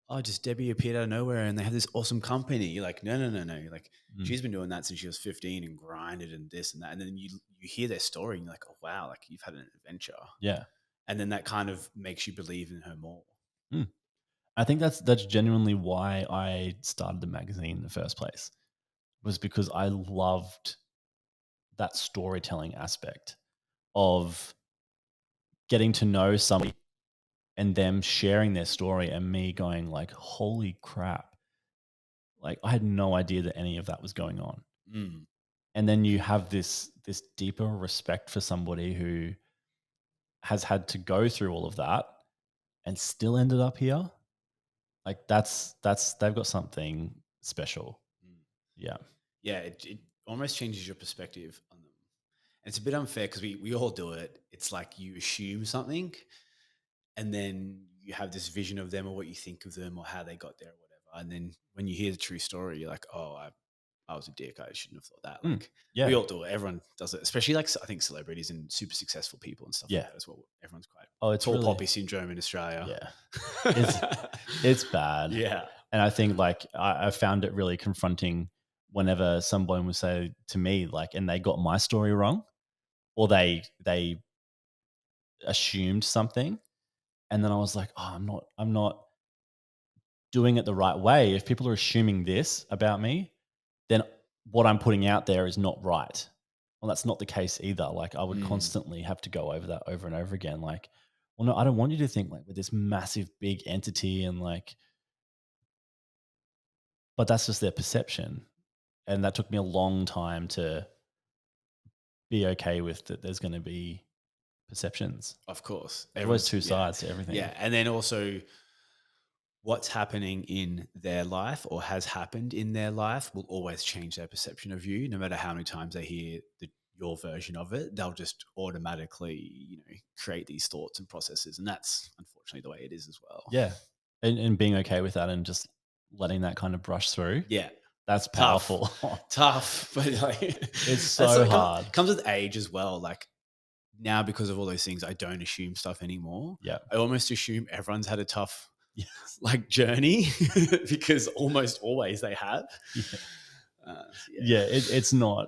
"Oh, just Debbie appeared out of nowhere and they have this awesome company." You're like, "No, no, no, no." You're like, Mm. she's been doing that since she was 15 and grinded and this and that. And then you hear their story and you're like, "Oh wow, like you've had an adventure." Yeah. And then that kind of makes you believe in her more. Mm. I think that's genuinely why I started the magazine in the first place, was because I loved that storytelling aspect of getting to know somebody and them sharing their story and me going like, "Holy crap." Like I had no idea that any of that was going on. Mm. And then you have this deeper respect for somebody who has had to go through all of that and still ended up here. Like that's they've got something special. Mm. Yeah. Yeah, it almost changes your perspective on them. And it's a bit unfair because we all do it. It's like you assume something and then you have this vision of them or what you think of them or how they got there or whatever. And then when you hear the true story, you're like, oh, I was a dick. I shouldn't have thought that. Mm. Like Yeah. we all do it. Everyone does it, especially like I think celebrities and super successful people and stuff Yeah. like that as well. Everyone's quite Oh, it's tall really, poppy syndrome in Australia. yeah. It's it's bad. Yeah. And I think like I found it really confronting whenever someone would say to me like, and they got my story wrong, or they assumed something, and then I was like, oh, I'm not doing it the right way. If people are assuming this about me, then what I'm putting out there is not right. Well, that's not the case either. Like I would Mm, constantly have to go over that over and over again. Like, well, no, I don't want you to think like we're this massive big entity and like, but that's just their perception. And that took me a long time to be okay with that. There's going to be perceptions. of course. There's always Everyone's two sides to yeah. everything. And then also what's happening in their life or has happened in their life will always change their perception of you. No matter how many times they hear your version of it, they'll just automatically, create these thoughts and processes. And that's unfortunately the way it is as well. Yeah. And being okay with that and just letting that kind of brush through. Yeah. That's Tough, powerful. tough, but like It's so hard. comes with age as well. Like now, because of all those things, I don't assume stuff anymore. Yeah. I almost assume everyone's had a tough Yes. like journey because almost always they have. Yeah. Yeah. It's not.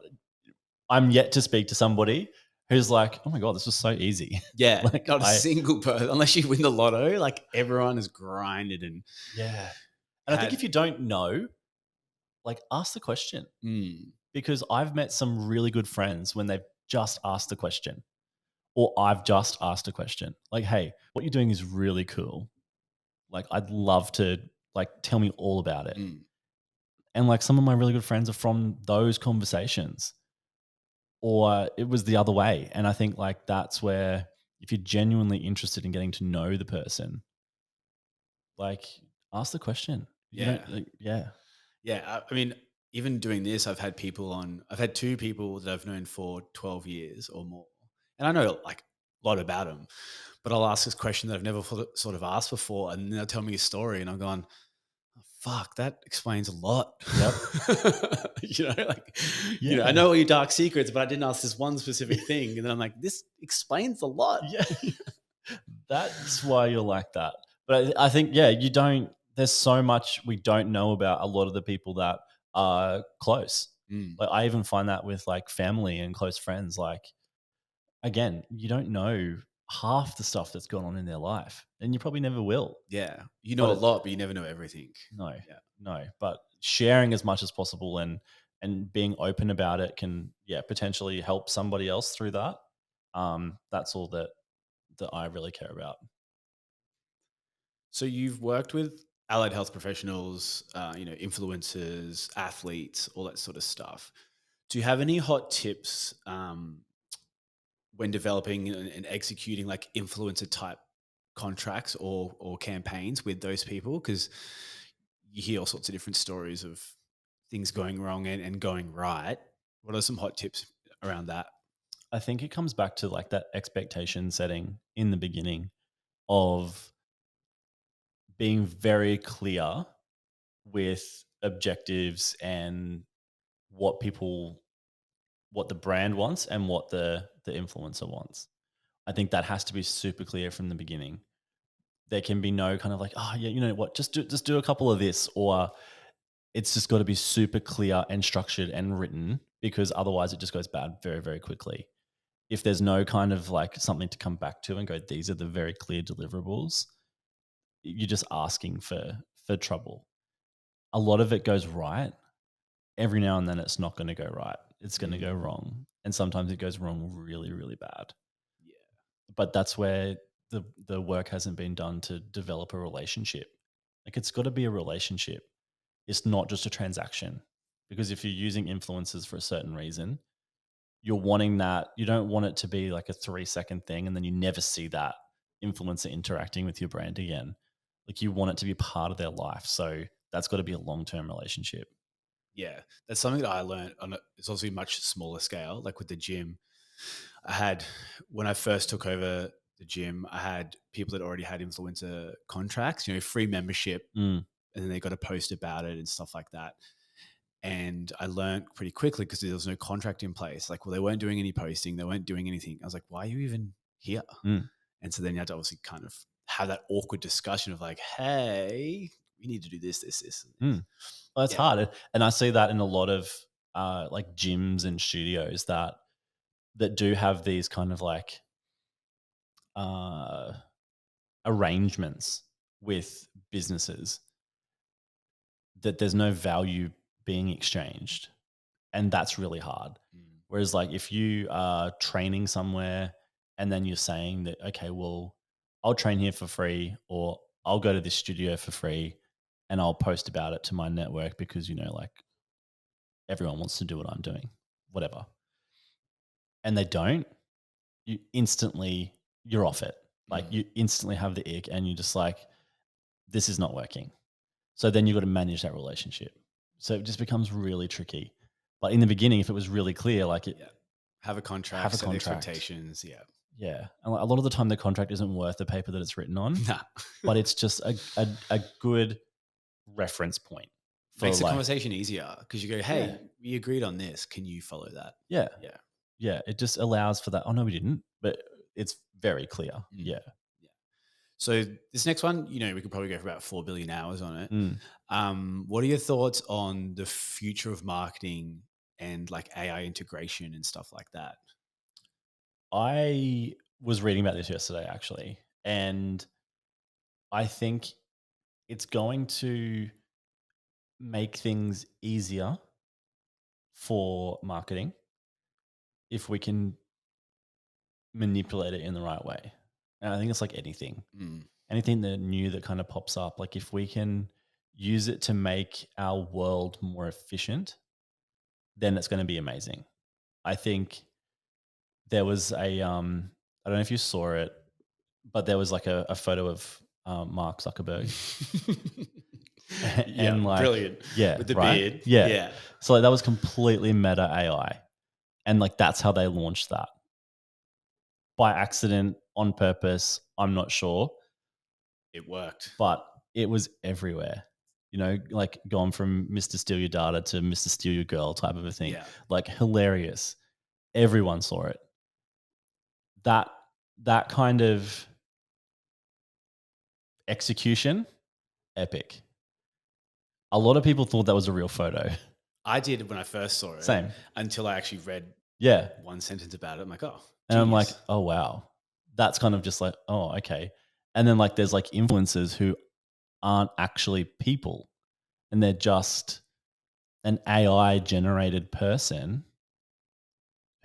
I'm yet to speak to somebody who's like, oh my God, this was so easy. Yeah, Like not a single person, unless you win the lotto. Like everyone has grinded and yeah. And I think if you don't know, like ask the question, because I've met some really good friends when they've just asked the question, or I've just asked a question like, hey, what you're doing is really cool. Like, I'd love to like tell me all about it. And like some of my really good friends are from those conversations, or it was the other way. And I think like that's where if you're genuinely interested in getting to know the person, like ask the question. You yeah, don't like, yeah. yeah. I mean, even doing this, I've had people on. I've had two people that I've known for 12 years or more, and I know like a lot about them. But I'll ask this question that I've never sort of asked before, and they'll tell me a story, and I'm going, oh, fuck, that explains a lot. Yep. I know all your dark secrets, but I didn't ask this one specific thing. And then I'm like, this explains a lot. Yeah. That's why you're like that. But I think, yeah, you don't, there's so much we don't know about a lot of the people that are close. Like I even find that with like family and close friends. Like, again, you don't know half the stuff that's gone on in their life, and you probably never will. Yeah. You know a lot, but you never know everything. No, Yeah. no. But sharing as much as possible and being open about it can, yeah, potentially help somebody else through that. That's all that I really care about. So you've worked with allied health professionals, influencers, athletes, all that sort of stuff. Do you have any hot tips when developing and executing like influencer type contracts or campaigns with those people? Because you hear all sorts of different stories of things going wrong and going right. What are some hot tips around that? I think it comes back to like that expectation setting in the beginning of being very clear with objectives and what people, what the brand wants and what the influencer wants. I think that has to be super clear from the beginning. There can be no kind of like, oh yeah, you know what, just do a couple of this, or it's just got to be super clear and structured and written, because otherwise it just goes bad very, very quickly. If there's no kind of like something to come back to and go, these are the very clear deliverables, you're just asking for trouble. A lot of it goes right. Every now and then it's not going to go right. It's going to go wrong. And sometimes it goes wrong really, really bad. Yeah. But that's where the work hasn't been done to develop a relationship. Like it's got to be a relationship. It's not just a transaction. Because if you're using influencers for a certain reason, you're wanting that, you don't want it to be like a 3-second thing and then you never see that influencer interacting with your brand again. Like you want it to be part of their life. So that's got to be a long-term relationship. Yeah, that's something that I learned on it's obviously much smaller scale. Like with the gym, I had when I first took over the gym, I had people that already had influencer contracts, free membership, Mm. and then they got a post about it and stuff like that. And I learned pretty quickly because there was no contract in place. Like, well, they weren't doing any posting. They weren't doing anything. I was like, why are you even here? Mm. And so then you had to obviously kind of have that awkward discussion of like, hey, we need to do this, this, this. And this. Mm. Well, it's Yeah. hard. And I see that in a lot of like gyms and studios that do have these kind of like uh, arrangements with businesses that there's no value being exchanged. And that's really hard. Mm. Whereas, like, if you are training somewhere and then you're saying that, okay, well, I'll train here for free, or I'll go to this studio for free and I'll post about it to my network because, you know, like everyone wants to do what I'm doing, whatever. And they don't, you're off it. Like, you instantly have the ick and you're just like, this is not working. So then you've got to manage that relationship. So it just becomes really tricky. But in the beginning, if it was really clear, like it, Have a contract, Have a set the contract. expectations. Yeah. yeah, and a lot of the time the contract isn't worth the paper that it's written on, Nah. but it's just a good reference point for Makes the like, conversation easier because you go, hey, Yeah. we agreed on this. Can you follow that? yeah, Yeah. yeah, it just allows for that. Oh no, we didn't, but it's very clear. Yeah. So this next one, you know, we could probably go for about 4 billion hours on it. Mm. What are your thoughts on the future of marketing and like AI integration and stuff like that? I was reading about this yesterday actually, and I think it's going to make things easier for marketing if we can manipulate it in the right way. And I think it's like anything that new that kind of pops up, like if we can use it to make our world more efficient, then it's going to be amazing. I think there was I don't know if you saw it, but there was like a photo of Mark Zuckerberg. Yeah, And like, brilliant. yeah, With the right? beard. Yeah. Yeah. So like that was completely meta AI. And like that's how they launched that. By accident, on purpose, I'm not sure, It worked. but it was everywhere. You know, like gone from Mr. Steal Your Data to Mr. Steal Your Girl type of a thing. Yeah. Like hilarious. Everyone saw it. That kind of execution, epic. A lot of people thought that was a real photo. I did when I first saw it. Same. Until I actually read Yeah. one sentence about it. I'm like, oh, And I'm like, genius. oh wow. That's kind of just like, oh, okay. And then like there's like influencers who aren't actually people and they're just an AI generated person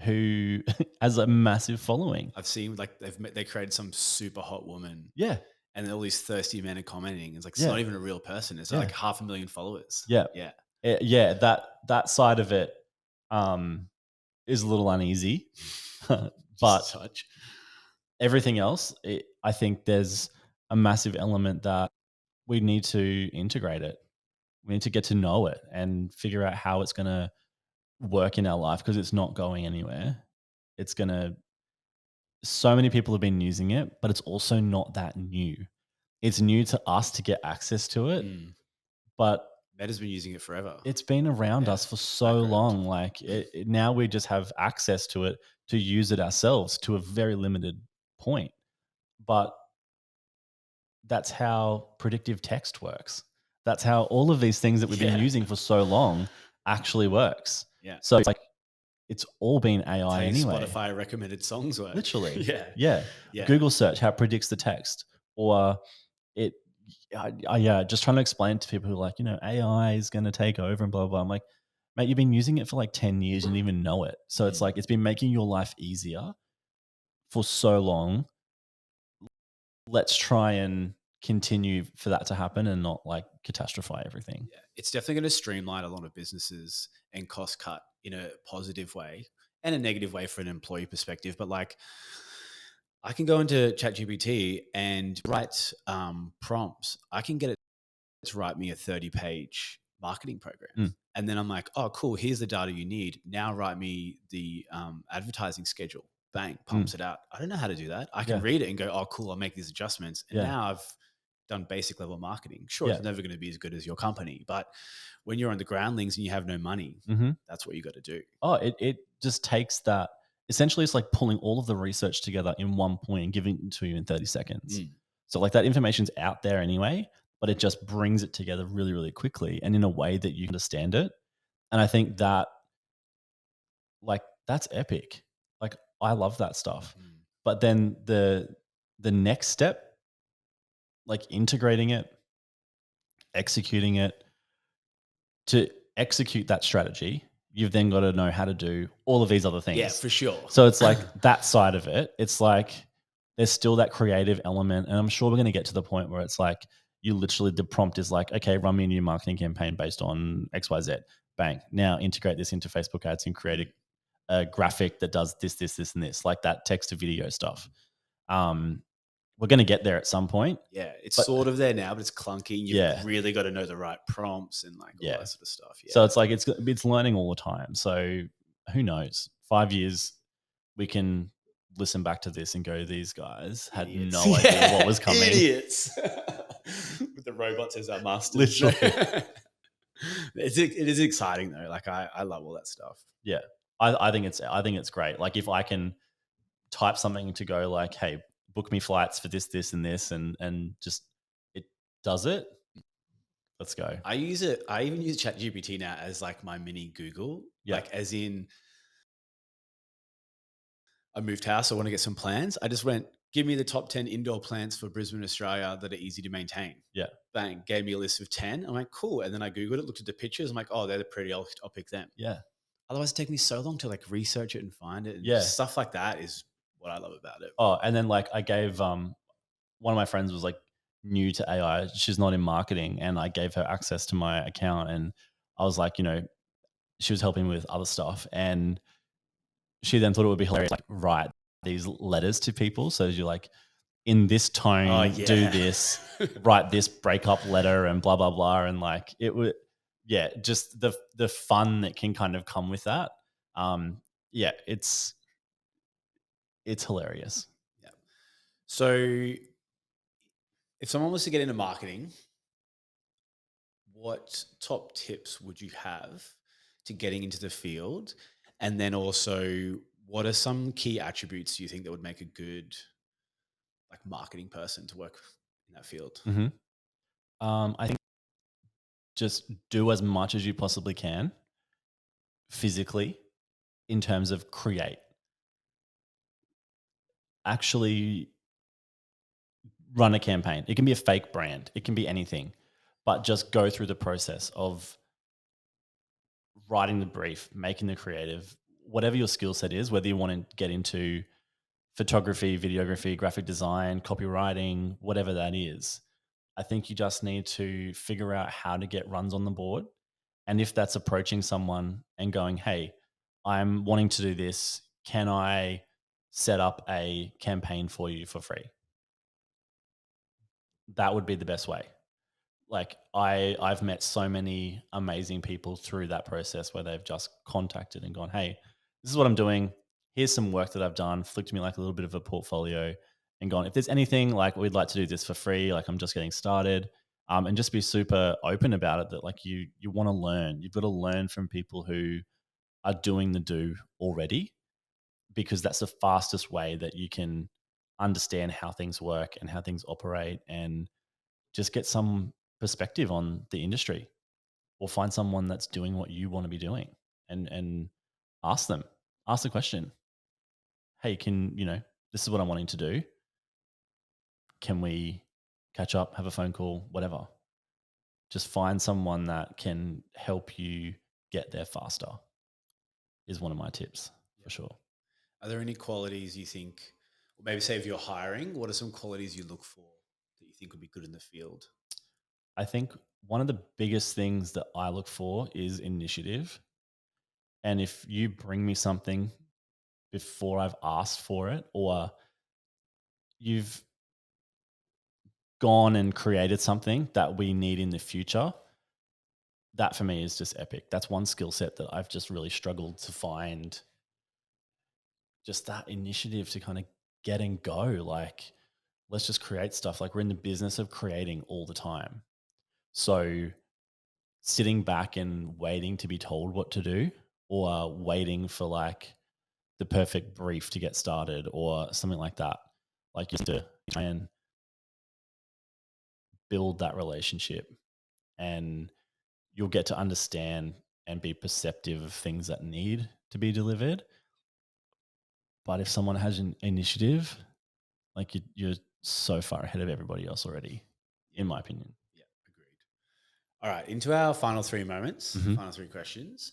who has a massive following. I've seen like they created some super hot woman. Yeah. And all these thirsty men are commenting. It's like, it's Yeah. not even a real person. It's Yeah. like 500,000 followers. Yeah. Yeah. Yeah. That side of it is a little uneasy, but Such. everything else, I think there's a massive element that we need to integrate it. We need to get to know it and figure out how it's going to work in our life because it's not going anywhere. It's going to, so many people have been using it, but it's also not that new. It's new to us to get access to it, but Meta's been using it forever. it's been around us for so long. Like now we just have access to it to use it ourselves to a very limited point. But that's how predictive text works. That's how all of these things that we've been using for so long actually works. Yeah. So it's like it's all been AI It's anyway. Spotify recommended songs work. Literally. Yeah. Google search, how it predicts the text. Or it, just trying to explain to people who are like, you know, AI is going to take over and blah, blah, blah. I'm like, mate, you've been using it for like 10 years and you didn't even know it. So it's like, it's been making your life easier for so long. Let's try and continue for that to happen and not like catastrophize everything. Yeah. It's definitely going to streamline a lot of businesses and cost cut in a positive way and a negative way for an employee perspective. But like, I can go into ChatGPT and write prompts. I can get it to write me a 30-page marketing program. And then I'm like, oh, cool. Here's the data you need. Now write me the advertising schedule. Bang, pumps it out. I don't know how to do that. I can read it and go, oh, cool. I'll make these adjustments. And now I've done basic level marketing. Sure, Yeah. it's never going to be as good as your company, but when you're on the groundlings and you have no money, that's what you got to do. Oh, it just takes that. Essentially, it's like pulling all of the research together in one point and giving it to you in 30 seconds. So like that information's out there anyway, but it just brings it together really, really quickly and in a way that you understand it. And I think that like that's epic. Like I love that stuff. But then the next step, like integrating it, executing it, to execute that strategy, you've then got to know how to do all of these other things. Yeah, for sure. So it's like that side of it. It's like there's still that creative element. And I'm sure we're going to get to the point where it's like you literally, the prompt is like, okay, run me a new marketing campaign based on XYZ. Bang. Now integrate this into Facebook ads and create a graphic that does this, this, this, and this, like that text to video stuff. We're going to get there at some point. Yeah, it's sort of there now, but it's clunky. You've really got to know the right prompts and like all that sort of stuff. Yeah. So it's like it's learning all the time. So who knows? 5 years, we can listen back to this and go, these guys had no idea what was coming. Idiots. With the robots as our masters. Literally. It is exciting though. Like I love all that stuff. Yeah. I think it's great. Like if I can type something to go like, hey, book me flights for this, this, and this, and just it does it. Let's go. I even use ChatGPT now as like my mini Google. Yeah. Like as in I moved house, I want to get some plans. I just went, give me the top 10 indoor plants for Brisbane, Australia that are easy to maintain. Yeah. Bang, gave me a list of 10. I'm like, cool. And then I Googled it, looked at the pictures. I'm like, oh, they're pretty. I'll pick them. Yeah. Otherwise, it takes me so long to like research it and find it. And stuff like that is what I love about it. Oh, and then like I gave one of my friends was like new to AI. She's not in marketing, and I gave her access to my account, and I was like, she was helping with other stuff, and she then thought it would be hilarious, like write these letters to people. So you're like, in this tone, do this, write this breakup letter, and blah blah blah, and like it would, just the fun that can kind of come with that. It's hilarious. Yeah. So if someone was to get into marketing, what top tips would you have to getting into the field? And then also, what are some key attributes you think that would make a good like marketing person to work in that field? I think just do as much as you possibly can physically in terms of create. Actually run a campaign. It can be a fake brand. It can be anything, but just go through the process of writing the brief, making the creative, whatever your skill set is, whether you want to get into photography, videography, graphic design, copywriting, whatever that is. I think you just need to figure out how to get runs on the board. And if that's approaching someone and going, hey, I'm wanting to do this, can I set up a campaign for you for free? That would be the best way. Like I've met so many amazing people through that process where they've just contacted and gone, hey, this is what I'm doing. Here's some work that I've done, flicked me like a little bit of a portfolio and gone, if there's anything like we'd like to do this for free, like I'm just getting started, and just be super open about it that like you want to learn. You've got to learn from people who are doing the do already, because that's the fastest way that you can understand how things work and how things operate and just get some perspective on the industry, or find someone that's doing what you want to be doing and ask the question, hey, this is what I'm wanting to do. Can we catch up, have a phone call, whatever? Just find someone that can help you get there faster is one of my tips for sure. Are there any qualities you think, or maybe say if you're hiring, what are some qualities you look for that you think would be good in the field? I think one of the biggest things that I look for is initiative. And if you bring me something before I've asked for it, or you've gone and created something that we need in the future, that for me is just epic. That's one skill set that I've just really struggled to find, just that initiative to kind of get and go. Like let's just create stuff. Like, we're in the business of creating all the time. So sitting back and waiting to be told what to do, or waiting for like the perfect brief to get started or something like that, like, just to try and build that relationship, and you'll get to understand and be perceptive of things that need to be delivered. But if someone has an initiative, like, you're so far ahead of everybody else already, in my opinion. Yeah, agreed. All right, into our final three moments, Mhm. final three questions.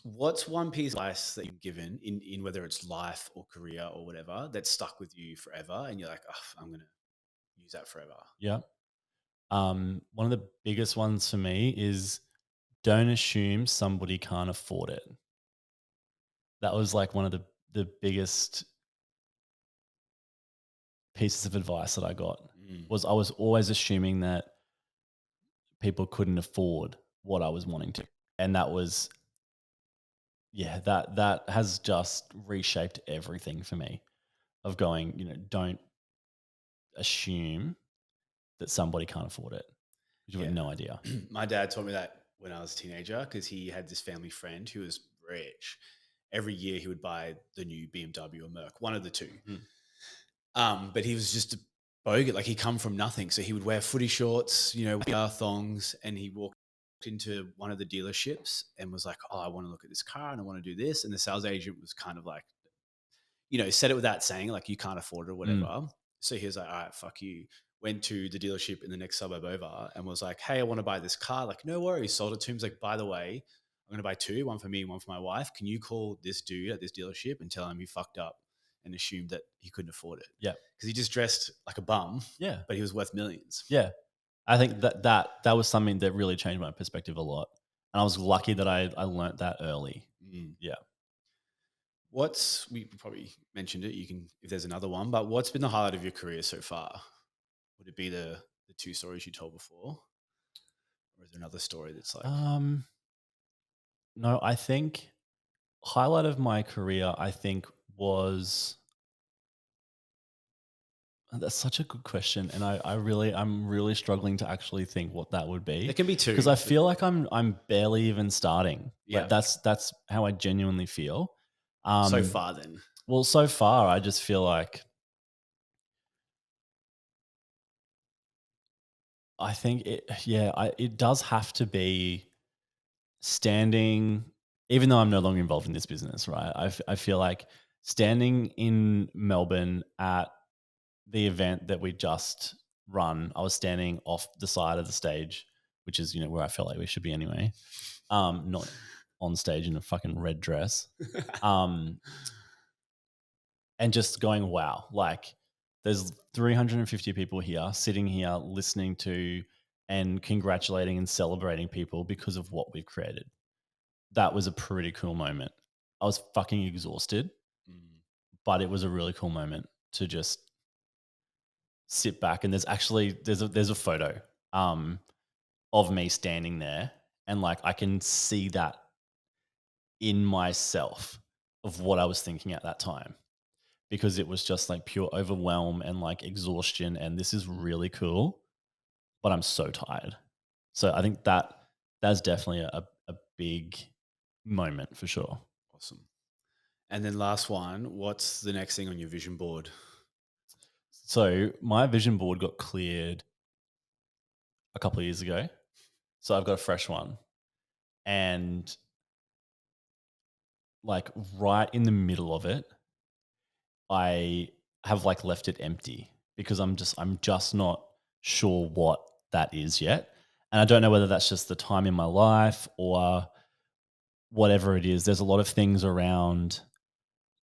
What's one piece of advice that you've given in whether it's life or career or whatever that stuck with you forever, and you're like, oh, I'm gonna use that forever? Yeah. One of the biggest ones for me is, don't assume somebody can't afford it. That was like one of the biggest pieces of advice that I got. Mm. Was I was always assuming that people couldn't afford what I was wanting to. And that was, yeah, that has just reshaped everything for me, of going, don't assume that somebody can't afford it, because you Yeah. have no idea. My dad taught me that when I was a teenager because he had this family friend who was rich. Every year he would buy the new BMW or Merc, one of the two. Mm. But he was just a bogut. Like, he come from nothing. So he would wear footy shorts, thongs, and he walked into one of the dealerships and was like, oh, I want to look at this car and I want to do this. And the sales agent was kind of like, said it without saying, like, you can't afford it or whatever. Mm. So he was like, all right, fuck you. Went to the dealership in the next suburb over and was like, hey, I want to buy this car. Like, no worries. Sold it to him. He's like, by the way, I'm going to buy two, one for me and one for my wife. Can you call this dude at this dealership and tell him he fucked up and assumed that he couldn't afford it? Yeah. Because he just dressed like a bum, Yeah. but he was worth millions. Yeah. I think that was something that really changed my perspective a lot. And I was lucky that I learnt that early. Mm. Yeah. We probably mentioned it. You can, if there's another one, but what's been the highlight of your career so far? Would it be the two stories you told before? Or is there another story that's like, No, I think highlight of my career, I think, was, that's such a good question, and I'm really struggling to actually think what that would be. there can be two. Because I feel like I'm barely even starting. Yeah. Like, that's how I genuinely feel. So far then. Well, so far I just feel like, I think it does have to be standing, even though I'm no longer involved in this business, right? I feel like standing in Melbourne at the event that we just run, I was standing off the side of the stage, which is, where I felt like we should be anyway. Not on stage in a fucking red dress. And just going, wow, like, there's 350 people here sitting here listening to and congratulating and celebrating people because of what we've created. That was a pretty cool moment. I was fucking exhausted, but it was a really cool moment to just sit back. And there's a photo of me standing there, and like, I can see that in myself of what I was thinking at that time, because it was just like pure overwhelm and like exhaustion, and this is really cool, but I'm so tired. So I think that's definitely a big moment for sure. Awesome. And then last one, what's the next thing on your vision board? So my vision board got cleared a couple of years ago. So I've got a fresh one. And like, right in the middle of it, I have like left it empty, because I'm just not sure what that is yet. And I don't know whether that's just the time in my life or whatever it is. There's a lot of things around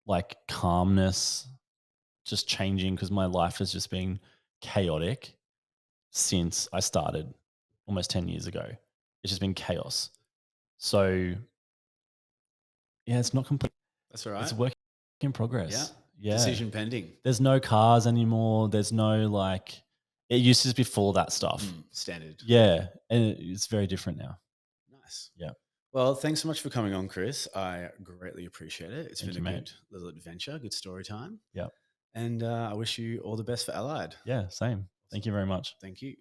like calmness just changing, because my life has just been chaotic since I started almost 10 years ago. It's just been chaos. So yeah, it's not complete. That's all right. It's a work in progress. Yeah. Decision pending. There's no cars anymore. There's no like, it used to just be full of that stuff. Standard. Yeah. And it's very different now. Nice. Yeah. Well, thanks so much for coming on, Chris. I greatly appreciate it. It's Thank been you, a mate. good little adventure, good story time. Yeah. And I wish you all the best for Allied. Yeah, same. Thank you very much. Thank you.